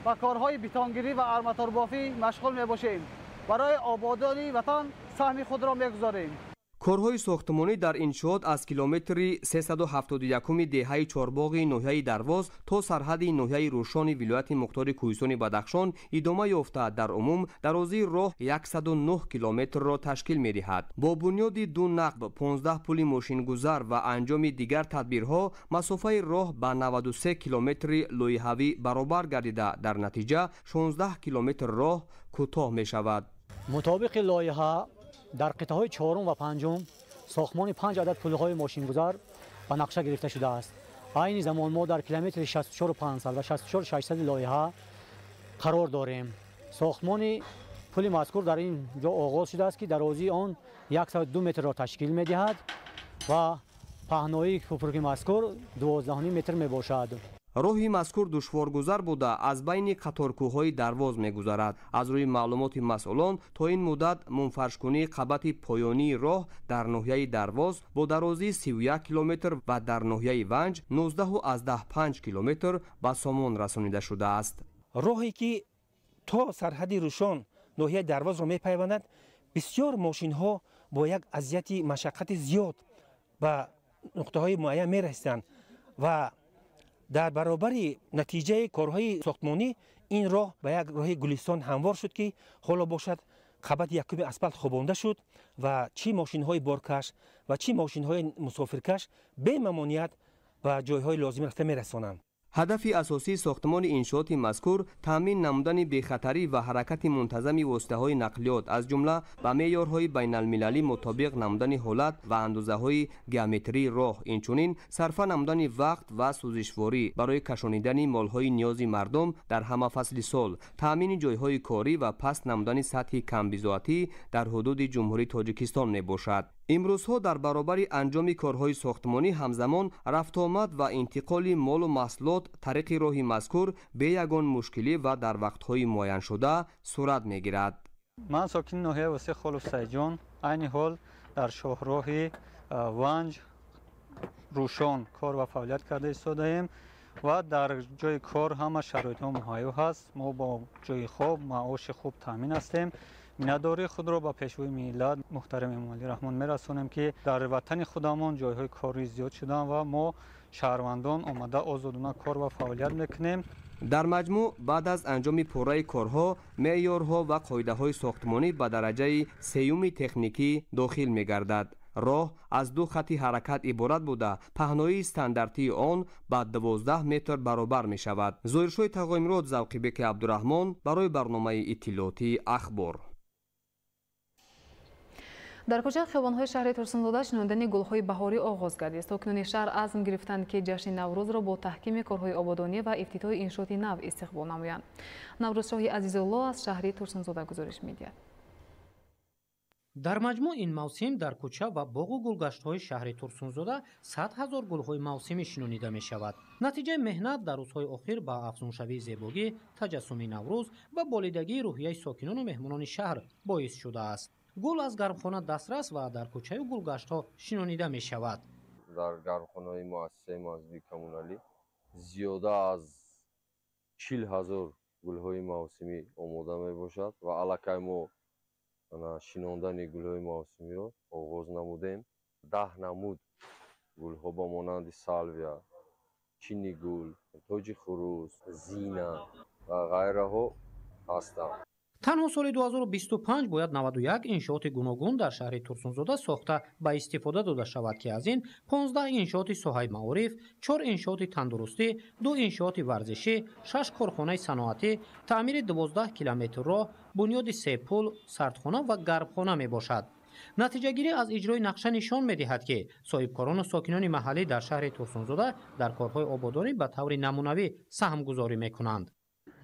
به کارهای بتانگیری و ارماتوربافی مشغول می‌باشیم. برای آبادانی وطن سهم خود را می‌گذاریم. کارهای ساختمانی در انشاءات از کیلومتر 371 دهه چهارباغ ناحیه درواز تا سرحد ناحیه روشن ولایت مختار کوهستان بدخشان ادامه یافته در عموم درازی راه 109 کیلومتر را تشکیل می‌دهد. با بنیاد دو نقب 15 پل ماشینگذر و انجام دیگر تدبیرها مسافه راه به 93 کیلومتر لایحه‌ای برابر گردیده در نتیجه 16 کیلومتر راه کوتاه می‌شود. مطابق لایحه در قطعه های چهارم و پنجم ساختمان 5 عدد پل های ماشینگذار به نقشه گرفته شده است. عین زمان ما در کیلومتر 64500 و 64600 لایحه قرار داریم. ساختمان پل مذکور در این جا آغاز شده است که درازی آن 102 متر را تشکیل می دهد و پهنایی پل مذکور 12.5 متر می باشد. راه مذکور دشوارگذر بوده از بین قطارکوه‌های درواز می‌گذرد. از روی معلومات مسئولان تا این مدت منفرش‌کنی قبط پایانی راه در ناحیه درواز با درازی 31 کیلومتر و در ناحیه ونج 19.5 کیلومتر به سامان رسانیده شده است. راهی که تا سرحد روشن ناحیه درواز را می‌پیوندد بسیار ماشین‌ها با یک اذیت مشقت زیاد به نقطه‌های معین می‌رسیدند و در برابر نتیجه کارهای ساختمانی این راه به یک راه گلستان هموار شد که حالا باشد قبط یکم اسفالت خوابانده شد و چی ماشین‌های بارکش و چی ماشین‌های مسافرکش به ممانعت و جای‌های لازم رفته می‌رسانند. ҳадафи асосии сохтмони иншооти мазкур таъмин намудани бехатарӣ ва ҳаракати мунтазами воситаҳои нақлиёт аз ҷумла ба меъёрҳои байналмилалӣ мутобиқ намудани ҳолат ва андозаҳои геометрии роҳ, инчунин сарфа намудани вақт ва сӯзишворӣ барои кашонидани молҳои ниёзи мардум дар ҳама фасли сол, таъмини ҷойҳои корӣ ва паст намудани сатҳи камбизоатӣ дар ҳудуди ҷумҳурии Тоҷикистон мебошад. имрӯзҳо дар баробари анҷоми корҳои сохтмонӣ ҳамзамон рафтуомад ва интиқоли молу маҳсулот тариқи роҳи мазкур бе ягон мушкилӣ ва дар вақтҳои муайяншуда сурат мегирад. ман сокини ноҳияи Восиқ Холу Сайҷон айни ҳол дар шоҳроҳи Ванҷ Рӯшон кор ва фаъолият карда истодаем ва дар ҷои кор ҳама шароитҳо муҳайё ҳаст. мо бо ҷои хоб, маоши хуб таъмин ҳастем. миннатдории худро ба пешвои миллат муҳтарам Эмомалӣ Раҳмон мерасонем, ки дар ватани худамон ҷойҳои корӣ зиёд шуданд ва мо шаҳрвандон омада озодона кор ва фаъолият мекунем. дар маҷмӯъ баъд аз анҷоми пурраи корҳо, меъёрҳо ва қоидаҳои сохтмонӣ ба дараҷаи сеюми техникӣ дохил мегардад. роҳ аз ду хатти ҳаракат иборат буда, паҳноии стандартии он ба 12 метр баробар мешавад. зоҳиршоҳи тағоимрод Завқибеки Абдураҳмон барои барномаи иттилоотии ахбор. дар кӯчаи хиёбонҳои шаҳри Турсунзода шинондани гулҳои баҳорӣ оғоз гардид. Сокинони шаҳр азм гирифтанд, ки ҷашни Наврӯзро бо таҳкими корҳои ободонӣ ва ифтитоҳи иншооти нав истиқбол намоянд. Наврӯзшоҳи Азизулло аз шаҳри Турсунзода гузориш медиҳад. дар маҷмӯъ ин мавсим дар кӯча ва боғу гулгаштҳои шаҳри Турсунзода 100 000 гулҳои мавсимӣ шинонида мешавад. натиҷаи меҳнат дар рӯзҳои охир ба афзуншавии зебогӣ, таҷассуми Наврӯз ва болидагии рӯҳияи сокинону меҳмонони шаҳр боис шудааст. гул аз гармхона дастрас ва дар кӯчаю гулгаштҳо шинонида мешавад. дар гармхонаи муассисаи маҳзуби коммуналӣ зиёда аз 40 000 гулҳои мавсимӣ омода мебошад ва аллакай мо шинондани гулҳои мавсимиро оғоз намудем. 10 намуд гулҳо ба монанди салвия, чини гул, тоҷи хурус, зина ва ғайраҳо ҳастанд. танҳо соли 2025 бояд 91 иншооти гуногун дар шаҳри Турсунзода сохта ба истифода дода шавад, ки аз ин 15 иншооти соҳаи маориф, 4 иншооти тандурустӣ, 2 иншооти варзишӣ, 6 корхонаи саноатӣ, таъмири 12 километр роҳ, бунёди 3 пул, сардхона ва гармхона мебошад. натиҷагирӣ аз иҷрои нақша нишон медиҳад, ки соҳибкорону сокинони маҳаллӣ дар шаҳри Турсунзода дар корҳои ободонӣ ба таври намунавӣ саҳмгузорӣ мекунанд.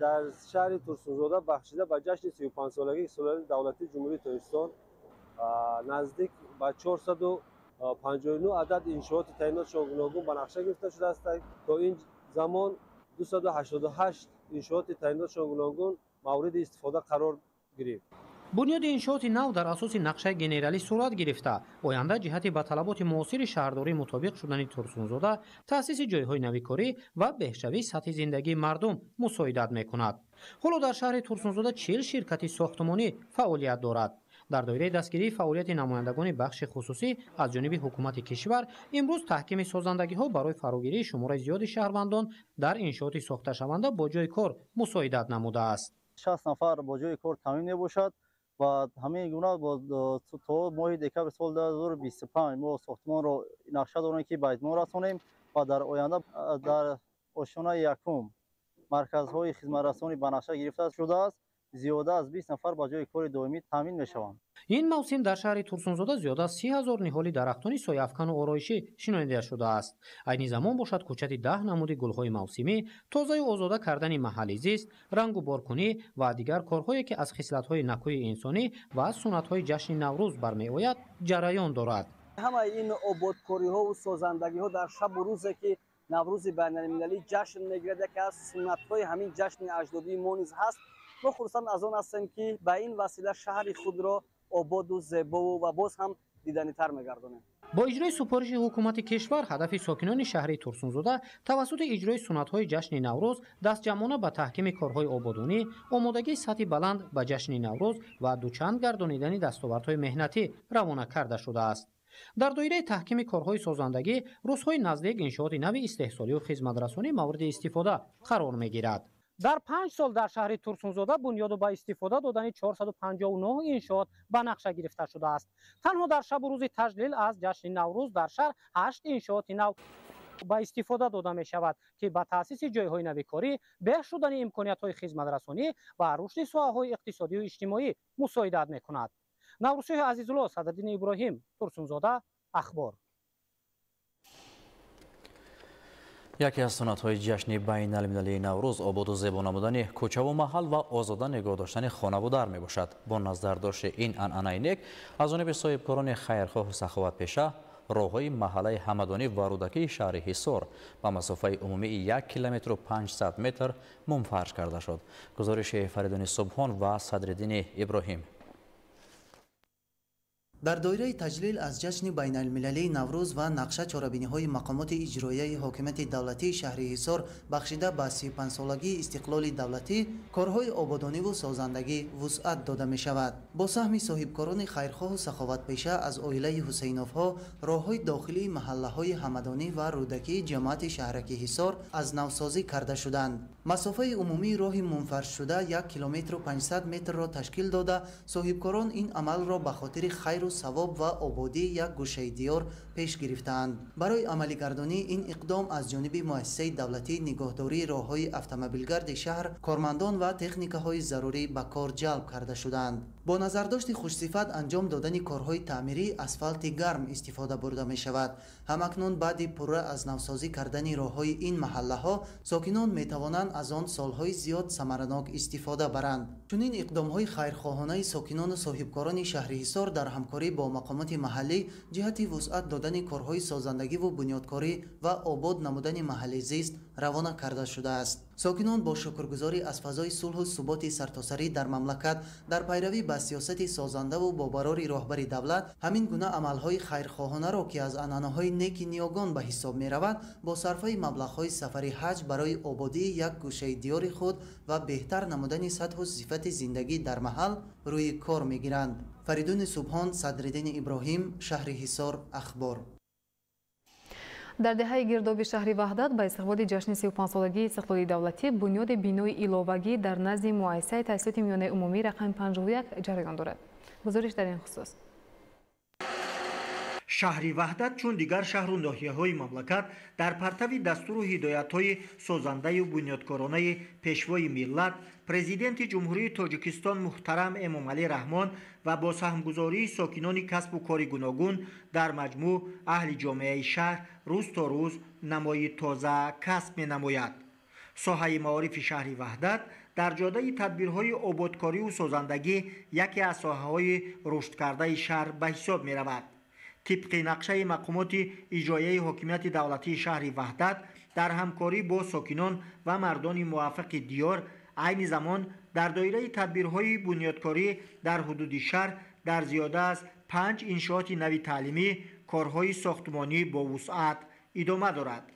дар шаҳри Турсунзода бахшида ба ҷашни 35-солагии Солаи Давлати Ҷумҳурии Тоҷикистон наздик ба 459 адад иншооти таъйинотшон гуногун ба нақша гирифта шудааст. то ин замон 288 иншооти таъйинотшон гуногун мавриди истифода қарор гирифт. бунёди иншооти нав дар асоси нақшаи генералӣ сурат гирифта, оянда ҷиҳати ба талаботи муосири шаҳрдорӣ мутобиқ шудани Турсунзода, таъсиси ҷойҳои навикорӣ ва беҳшавии сатҳи зиндагии мардум мусоидат мекунад. ҳоло дар шаҳри Турсунзода 40 ширкати сохтмонӣ фаъолият дорад. дар доираи дастгирии фаъолияти намояндагони бахши хусусӣ аз ҷониби ҳукумати кишвар, имрӯз таҳкими созандагиҳо барои фарогирии шумораи зиёди шаҳрвандон дар иншооти сохташаванда бо ҷои кор мусоидат намудааст. 60 нафар бо ҷои кор таъмин мебошад ва ҳамин гуна то моҳи декабри соли 2025 мо сохтмонро нақша дорем, ки ба итмом расонем ва дар оянда дар ошонаи якум марказҳои хизматрасонӣ ба нақша гирифта шудааст. зиёда аз 20 нафар ба ҷои кори доимӣ таъмин мешаванд. ин мавсим дар шаҳри Турсунзода зиёда аз 30 000 ниҳоли дарахтони сояафкану ороишӣ шинонида шудааст. айни замон бошад кӯчати 10 намуди гулҳои мавсимӣ, тозаю озода кардани маҳалли зист, рангу боркунӣ ва дигар корҳое, ки аз хислатҳои накӯи инсонӣ ва аз суннатҳои ҷашни Наврӯз бармеояд, ҷараён дорад. ҳамаи ин ободкориҳову созандагиҳо дар шабу рӯзе, ки Наврӯзи байналмилалӣ ҷашн мегирад, яке аз суннатҳои ҳамин ҷашни аҷдодии мо низ ҳаст. мо хурсанд аз он ҳастем, ки ба ин васила шаҳри худро ободу зебову ва боз ҳам диданитар мегардонем. бо иҷрои супориши ҳукумати кишвар, ҳадафи сокинони шаҳри Турсунзода тавассути иҷрои суннатҳои ҷашни Наврӯз дастҷамона ба таҳкими корҳои ободонӣ, омодагии сатҳи баланд ба ҷашни Наврӯз ва дучанд гардонидани дастовардҳои меҳнатӣ равона карда шудааст. дар доираи таҳкими корҳои созандагӣ, рӯзҳои наздик иншооти нави истеҳсолию хизматрасонӣ мавриди истифода қарор мегирад. дар 5 сол дар шаҳри Турсунзода бунёду ба истифода додани 459 иншоот ба нақша гирифта шудааст. танҳо дар шабу рӯзи таҷлил аз ҷашни Наврӯз дар шаҳр 8 иншооти нав با استفاده داده می شود که با تأسیس جایهای نوی کاری بهتر شدن امکانیت‌های خدمت‌رسانی و رشد ساحه‌های اقتصادی و اجتماعی مساعدت می‌کند. نوروزشاه عزیزالله صدرالدین ابراهیم، ترسونزاده، اخبار. یکی از سنت‌های جشن بین المللی نوروز آباد و زیبا نمودن کوچه و محل و آزاده نگاه داشتن خانه و در میباشد. با نظر داشت این عنعنه نیک از جانب صاحبکاران خیرخواه و سخاوت پیشه راههای محله همدانی و رودکی شهر حصار با مسافه عمومی 1 کیلومتر و 500 متر منفرش کرده شد. گزارش فریدون سبحان و صدرالدین ابراهیم. در دایره تجلیل از جشن بین المللی نوروز و نقشه چاره‌بینی‌های مقامات اجرایی حاکمیت دولتی شهر حصار بخشیده به 35 سالگی استقلال دولتی کارهای آبادانی و سازندگی وسعت داده می شود. با سهم صاحبکاران خیرخواه و سخاوت پیشه از عائله حسینوف‌ها راههای داخلی محله‌های همدانی و رودکی جماعت شهرک حصار از نوسازی کرده شدند. مسافه عمومی راه منفرش شده 1 کیلومتر و 500 متر را تشکیل داده صاحبکاران این عمل را به خاطر خیر و ثواب و آبادی یک گوشه دیار پیش گرفتند. برای عملی گردانی این اقدام از جانب مؤسسه دولتی نگهداری راههای اتومبیلگرد شهر کارمندان و تکنیک‌های ضروری به کار جلب کرده شدند. با نظرداشت خوشصفت انجام دادن کارهای تعمیری اسفالت گرم استفاده برده می شود. همکنون بعد پوره از نوسازی کردن راههای این محله ها ساکنان می توانند از آن سالهای زیاد ثمرناک استفاده برند. چنین اقدام‌های خیرخواهانه ساکنان و صاحبکاران شهر حصار در همکاری با مقامات محلی جهت وسعت دادن کارهای سازندگی و بنیادکاری و آباد نمودن محل زیست روانه کرده شده است. ساکنان با شکرگزاری از فضای صلح و ثبات سرتاسری در مملکت در پیروی به سیاست سازنده و با برار راهبر دولت همین گونه عملهای خیرخواهانه را که از عنعنه‌های نیک نیاگان به حساب می رود با صرفه مبلغ‌های سفر حج برای آبادی یک گوشه دیار خود و بهتر نمودن سطح و صفت زندگی در محل روی کار می گیرند. فریدون سبحان، صدرالدین ابراهیم، شهر حصار، اخبار. در دهه گردابی شهر وحدت به استقبال جشن 35 سالگی استقلال دولتی بنیاد بینای ایلاوگی در نزد مؤسسه تحصیلات میانه عمومی رقم 51 جریان دارد. گزارش در این خصوص. شهر وحدت چون دیگر شهر و ناحیه‌های مملکت در پرتو دستور و هدایت‌های سازنده و بنیادکارانه پیشوای ملت پرزیدنت جمهوری تاجیکستان محترم امامعلی رحمان و با سهمگذاری ساکنان کسب و کار گوناگون در مجموع اهل جامعه شهر روز تا روز نمای تازه کسب می‌نماید. ساحه معارف شهر وحدت در جاده تدبیرهای آبادکاری و سازندگی یکی از ساحه‌های رشد کرده شهر به حساب می‌رود. طبق نقشه مقامات اجرایی حاکمیت دولتی شهر وحدت در همکاری با ساکنان و مردان موافق دیار عین زمان در دایره تدبیرهای بنیادکاری در حدود شهر در زیاده از 5 انشاءات نوی تعلیمی کارهای ساختمانی با وسعت ادامه دارد.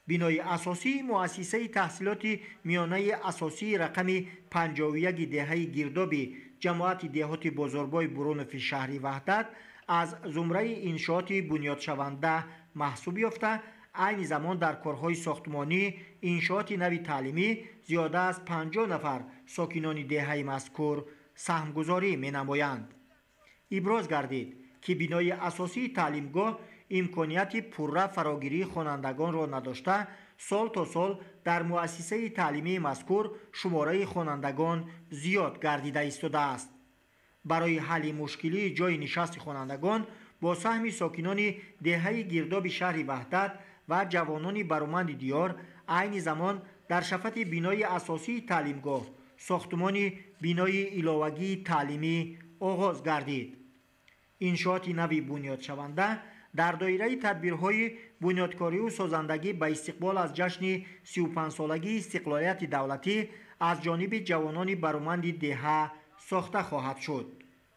بنای اساسی مؤسسه تحصیلات میانه اساسی رقم 51 دهه گردابی جماعت دهات بازاربای برونف شهر وحدت از زمره انشاءات بنیاد شونده محسوب یافته عین زمان در کارهای ساختمانی انشاءات نوی تعلیمی زیاده از 50 نفر ساکنان دهه مذکور سهمگذاری می نمایند. ابراز گردید که بنای اساسی تعلیمگاه امکانیت پرره فراگیری خوانندگان را نداشته سال تا سال در مؤسسه تعلیمی مذکور شماره خوانندگان زیاد گردیده ایستاده است. برای حل مشکلی جای نشست خوانندگان با سهم ساکنان دهه گرداب شهر وحدت و جوانان برومند دیار عین زمان در شفت بینای اساسی تعلیمگاه ساختمان بینای ایلاوگی تعلیمی آغاز گردید. انشاءات نوی بنیاد شونده در دایره تدبیرهای بنیادکاری و سازندگی به استقبال از جشن 35 سالگی استقلالیت دولتی از جانب جوانان برومند دهه ساخته خواهد شد.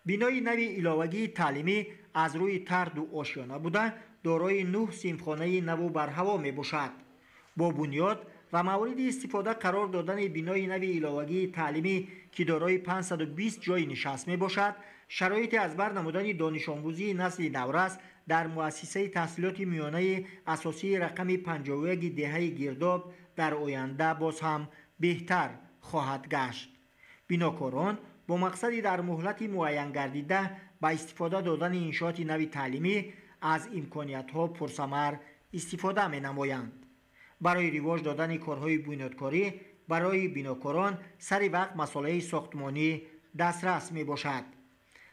بینای نوی ایلاوگی تعلیمی از روی طرد و آشیانه بوده دارای 9 صنفخانه نو بر هوا می باشد. با بنیاد و مورد استفاده قرار دادن بینای نوی ایلاوگی تعلیمی که دارای 520 جای نشست می باشد، شرایط از بر نمودن دانش آموزی نسل نورس در مؤسسه تحصیلات میانه اساسی رقم 51 دهه گرداب در آینده باز هم بهتر خواهد گشت. بناکاران با مقصدی در مهلت معین گردیده با استفاده دادن انشاءات نوی تعلیمی از امکانیت‌ها پرثمر استفاده می‌نمایند. برای ریواج دادن کارهای بنیادکاری برای بیناکاران سری وقت مسئله ساختمانی دسترس میباشد.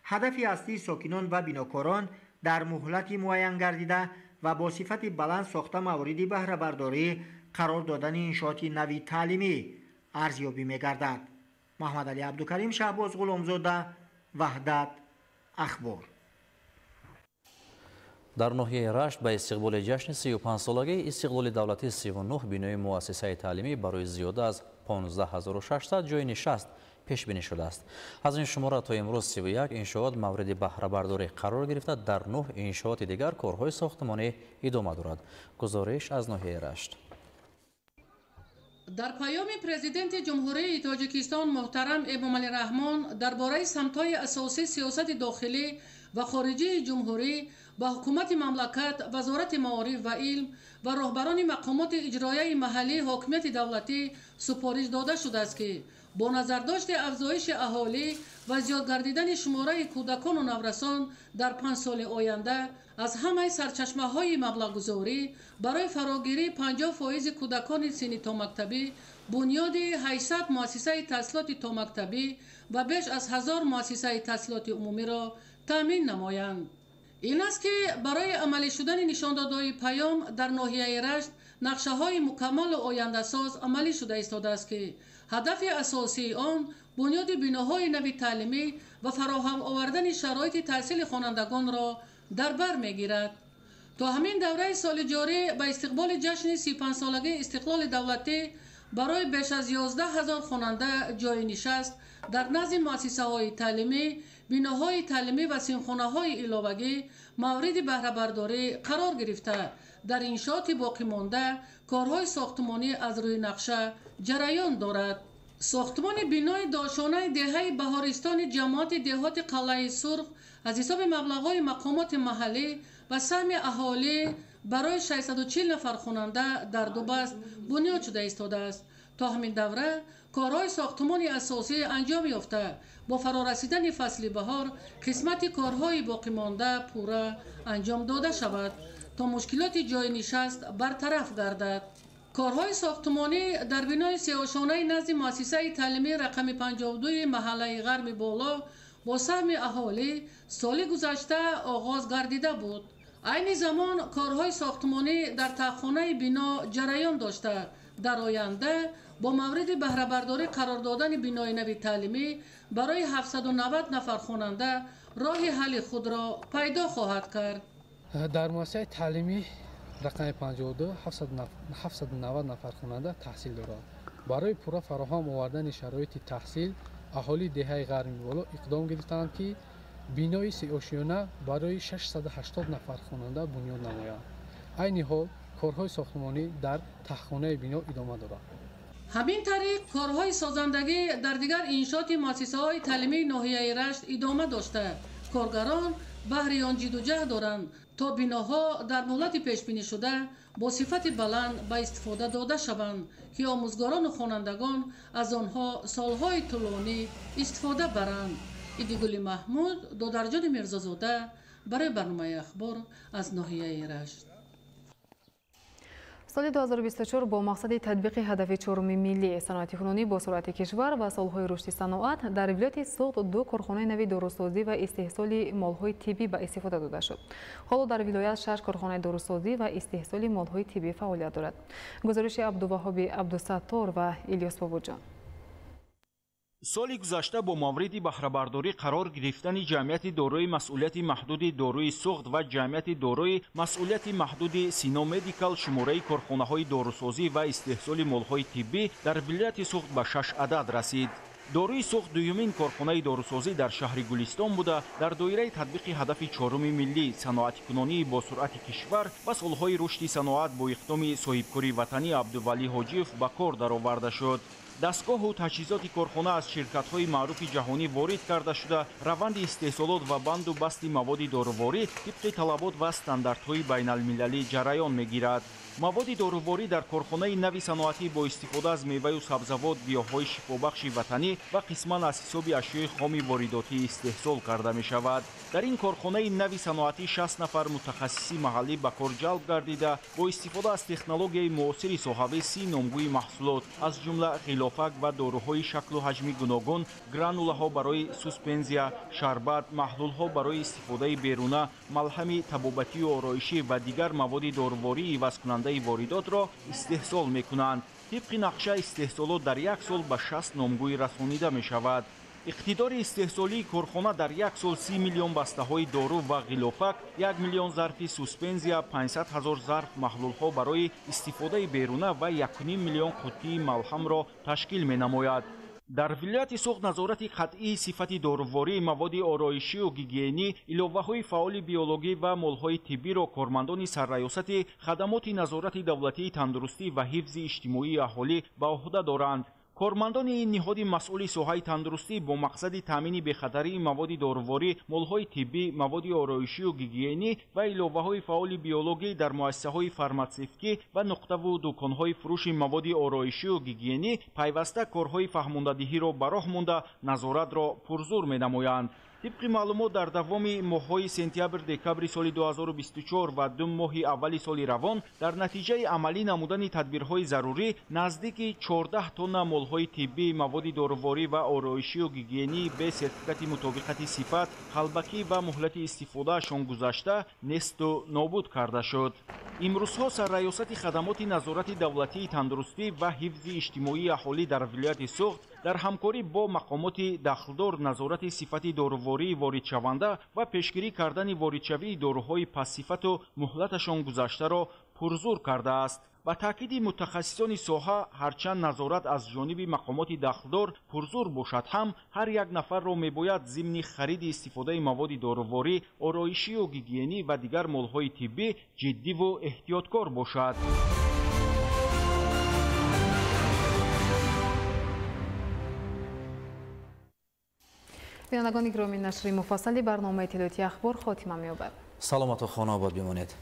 هدف اصلی ساکنان و بیناکاران در مهلت معین گردیده و با صفت بلند ساخته موارد بهره برداری قرار دادن انشاءات نوی تعلیمی ارزیابی می‌گردد. محمد علی عبدالکریم، شهباز غلامزاده، وحدت اخبار. در ناحیه رشت به استقبال جشن 35 سالگی استقلال دولتی 39 بینای مؤسسه تعلیمی برای زیاده از 15600 جای نشست پیش بینی شده است. از این شماره تا امروز 31 انشاءات مورد بهره برداری قرار گرفته، در 9 انشاءات دیگر کارهای ساختمانی ادامه دارد. گزارش از ناحیه رشت. در پیام پرزیدنت جمهوری تاجیکستان محترم امامعلی رحمان درباره سمت‌های اساسی سیاست داخلی و خارجی جمهوری با حکومت مملکت، وزارت معارف و علم و رهبران مقامات اجرایی محلی حاکمیت دولتی سپارش داده شده است که با نظرداشت افزایش اهالی و زیاد گردیدن شماره کودکان و نورسان در 5 سال آینده از همه سرچشمه‌های مبلغ‌گذاری برای فراگیری 50% کودکان سنی تا مکتبی، بنیاد 800 مؤسسه تحصیلات تا مکتبی و بیش از 1000 مؤسسه تحصیلات عمومی را تامین نمایند. این است که برای عملی شدن نشاندادهای پیام در ناحیه رشت نقشه‌های مکمل و آینده‌ساز عملی شده ایستاده است که هدف اساسی آن بنیاد بناهای نوی تعلیمی و فراهم آوردن شرایط تحصیل خوانندگان را در بر می‌گیرد. تا همین دوره سال جاری به استقبال جشن 35 سالگی استقلال دولتی برای بیش از 11000 خواننده جای نشست در نزد مؤسسه‌های تعلیمی، بناهای تعلیمی و سیمخانه‌های علاوگی مورد بهره برداری قرار گرفته در انشاءات باقی مانده کارهای ساختمانی از روی نقشه جریان دارد. ساختمان بنای داشانه دهه بهارستان جماعت دهات قلعه سرخ از حساب مبلغ‌های مقامات محلی و سهم اهالی برای 640 نفر خواننده در 2 بست بنیاد شده ایستاده است. تا همین دوره کارهای ساختمان اساسی انجام یافته، با فرارسیدن فصل بهار قسمت کارهای باقی مانده پورا انجام داده شود تا مشکلات جای نشست برطرف گردد. کارهای ساختمانی در بنای سیاه‌شانه نزد مؤسسه تعلیمی رقم 52 محله غرب بالا با سهم اهالی سال گذشته آغاز گردیده بود. عین زمان کارهای ساختمانی در تخانه بنا جریان داشته در آینده با مورد بهره برداری قرار دادن بنای نوی تعلیمی برای 790 نفر خواننده راه حل خود را پیدا خواهد کرد. در مؤسسه تعلیمی رقم 52 790 نفر خواننده تحصیل دارد. برای پورا فراهم آوردن شرایط تحصیل اهالی دهه غربی بالا اقدام گرفتند که بنای سیاه‌شانه برای 680 نفر خواننده بنیاد نمایند. عین حال کارهای ساختمانی در تخانه بنا ادامه دارد. همین طریق کارهای سازندگی در دیگر انشاءات مؤسسه‌های تعلیمی ناحیه رشت ادامه داشته کارگران بهر آن جد و جهد دارند تا بناها در مهلت پیش بینی شده با صفت بلند به استفاده داده شوند که آموزگاران و خوانندگان از آنها سالهای طولانی استفاده برند. ایدیگل محمود، دودرجان میرزازاده برای برنامه اخبار از ناحیه رشت. سال 2024 با مقصد تطبیق هدف 4 ملی صنعت فنونی با سرعت کشور و سالهای رشد صنعت در ولایت سوخت 2 کارخانه نوی داروسازی و استحصال مالهای طبی به استفاده داده شد. حالا در ولایت 6 کارخانه داروسازی و استحصال مالهای طبی فعالیت دارد. گزارش عبدالوهاب عبدالستار و الیاس بابوجان. سال گذشته با مورد بهره برداری قرار گرفتن جمعیت دارای مسئولیت محدود داروی سوخت و جمعیت دارای مسئولیت محدود سینا مدیکال شماره کارخانه‌های داروسازی و استحصال مالهای طبی در ولایت سوخت به 6 عدد رسید. داروی سوخت دومین کارخانه داروسازی در شهر گلستان بوده در دایره تطبیق هدف 4 ملی صنعت فنونی با سرعت کشور و سالهای رشد صنعت با اقدام صاحبکاری وطنی عبدالولی حاجیف به کار درآورده شد. دستگاه و تجهیزات کارخانه از شرکت‌های معروف جهانی وارد کرده شده، روند استحصالات و بند و بست مواد داروواری طبق طلبات و استانداردهای بین‌المللی جریان می‌گیرد. маводи доруворӣ дар корхонаи нави саноатӣ бо истифода аз меваю сабзавот, гиёҳҳои шифобахши ватанӣ ва қисман аз ҳисоби ашёи хоми воридотӣ истеҳсол карда мешавад. дар ин корхонаи нави саноатӣ 60 нафар мутахассиси маҳаллӣ ба кор ҷалб гардида бо истифода аз технологияи муосири соҳавӣ 30 номгӯи маҳсулот аз ҷумла ғилофак ва доруҳои шаклу ҳаҷми гуногун, гранулаҳо барои суспензия, шарбат, маҳлулҳо барои истифодаи беруна, малҳами табобатию ороишӣ ва дигар маводи дорувории ивазкунандаи воридотро истеҳсол мекунанд. тибқи нақша истеҳсолот дар як сол ба 60 номгӯӣ расонида мешавад. иқтидори истеҳсолии корхона дар як сол 30 миллион бастаҳои дору ва ғилофак, 1 миллион зарфи суспензия, 500 000 зарф маҳлулҳо барои истифодаи беруна ва 1,5 миллион қуттии малҳамро ташкил менамояд. дар вилояти Суғд назорати қатъии сифати доруворӣ, маводи ороишию гигиенӣ, иловаҳои фаъоли биологӣ ва молҳои тиббиро кормандони сарраёсати хадамоти назорати давлатии тандурустӣ ва ҳифзи иҷтимоии аҳолӣ ба оҳда доранд. кормандони ин ниҳоди масъули соҳаи тандурустӣ бо мақсади таъмини бехатарии маводи доруворӣ, молҳои тиббӣ, маводи ороишию гигиенӣ ва иловаҳои фаъоли биологӣ дар муассисаҳои фарматсевтикӣ ва нуқтаву дӯконҳои фурӯши маводи ороишию гигиенӣ пайваста корҳои фаҳмондадиҳиро ба роҳ монда назоратро пурзур менамоянд. طبق معلومات در دوام ماه‌های سپتامبر دکامبر سال 2024 و دو ماه اول سال روان در نتیجه عملی نمودن تدبیرهای ضروری نزدیک 14 تن مول‌های طبی، مواد دارویی و آرایشی و گیگینی به سرتیفیکات مطابقت صفت، خلبکی و مهلت استفادهشان گذاشته نست و نابود کرده شد. امروزها سرریاست خدمات نظارت دولتی تندرستی و حفظ اجتماعی اهالی در ولایت سوخت در همکاری با مقامات دخلدار نظارت صفت دارویی واردشونده و پیشگیری کردن واردشوی داروهای پس صفت و مهلتشان گذشته را پرزور کرده است. با تاکید متخصصان ساحه هرچند نظارت از جانب مقامات دخلدار پرزور باشد هم هر یک نفر را میباید ضمن خرید استفاده مواد دارویی، آرایشی و گیگینی و دیگر مولهای طبی جدی و احتیاطکار باشد. بینندگان گرامی، نشر مفصلی برنامه اطلاعاتی اخبار خاتمه می‌یابد. سلامت و خانه آباد بمانید.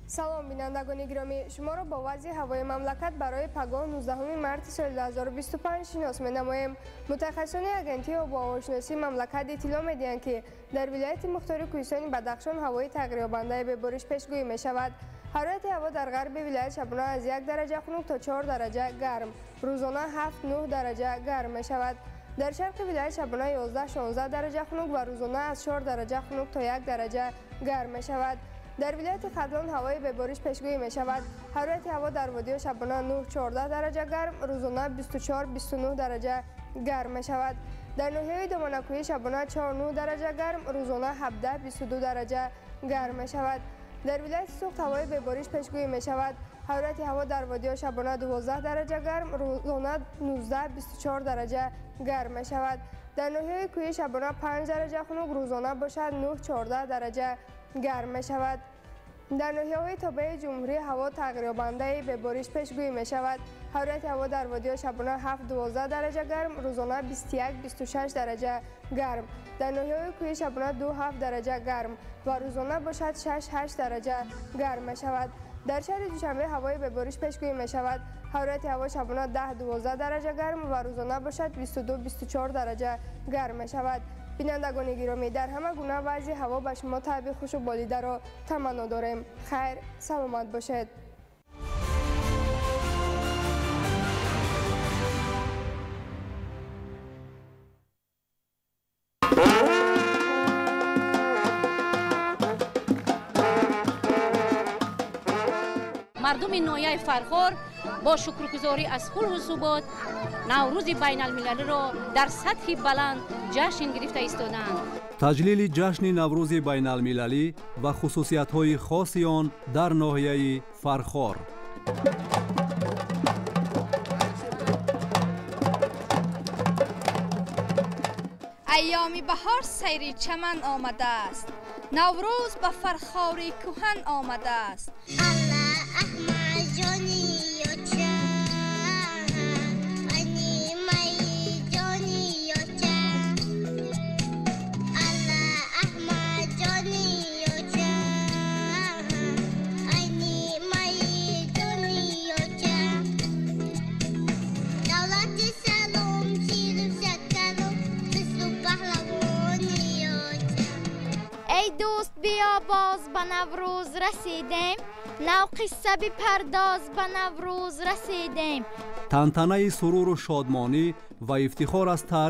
سلام بینندگان گرامی، شما را با وضع هوای مملکت برای پگاه 19 مارس سال 2025 شناس می‌نماییم. متخصصان اگنتی آب و هواشناسی مملکت اطلاع می‌دهند که در ولایت مختار کوهستان بدخشان هوای تغییرآونده به بارش پیشگویی می‌شود. حرارت هوا در غرب ولایت شبانه از 1 درجه خنک تا 4 درجه گرم، روزانه 7-9 درجه گرم می‌شود. در شرق ولایت شبانه 11-16 درجه خنک و روزانه از 4 درجه خنک تا 1 درجه گرم می‌شود. در ولایت خدلان هوای به بارش پیشگویی می شود. حرارت هوا در وادی شبانه 9-14 درجه گرم، روزانه 24-29 درجه گرم می شود. در ناحیه دامنکویی شبانه 4-9 درجه گرم، روزانه 17-22 درجه گرم می شود. در ولایت سوخت هوای به بارش پیشگویی می شود. حرارت هوا در وادی شبانه 12 درجه گرم، روزانه 19-24 درجه گرم می شود. در ناحیه کوهی شبانه 5 درجه خنک، روزانه باشد 9-14 درجه گرم می شود. در ناحیه‌های تابع جمهوری هوا تغییرآونده به بارش پیشگویی می شود. حرارت هوا در وادی شبانه 7-12 درجه گرم، روزانه 21-26 درجه گرم. در ناحیه کوهی شبانه 2-7 درجه گرم و روزانه باشد 6-8 درجه گرم می شود. در شهر دوشنبه هوای به بارش پیشگویی می شود. حرارت هوا شبانه 10-12 درجه گرم و روزانه باشد 22-24 درجه گرم می شود. بینندگان گرامی، در همه گونه وضع هوا به شما تعبیر خوش و بالیده را تمنا داریم. خیر، سلامت باشید. مردم ناحیه فرخار با شکرگزاری از کل حسوبات نوروز بین المللی را در سطح بلند جشن گرفته ایستادند. تجلیل جشن نوروز بین المللی و خصوصیت‌های خاص آن در ناحیه فرخار. ایام بهار سیر چمن آمده است، نوروز به فرخار کهن آمده است. ای دوست بیا باز به نوروز رسیدیم، نو قصه بپرداز به نوروز رسیدیم. تنتنه سرور و شادمانی و افتخار از تاریخ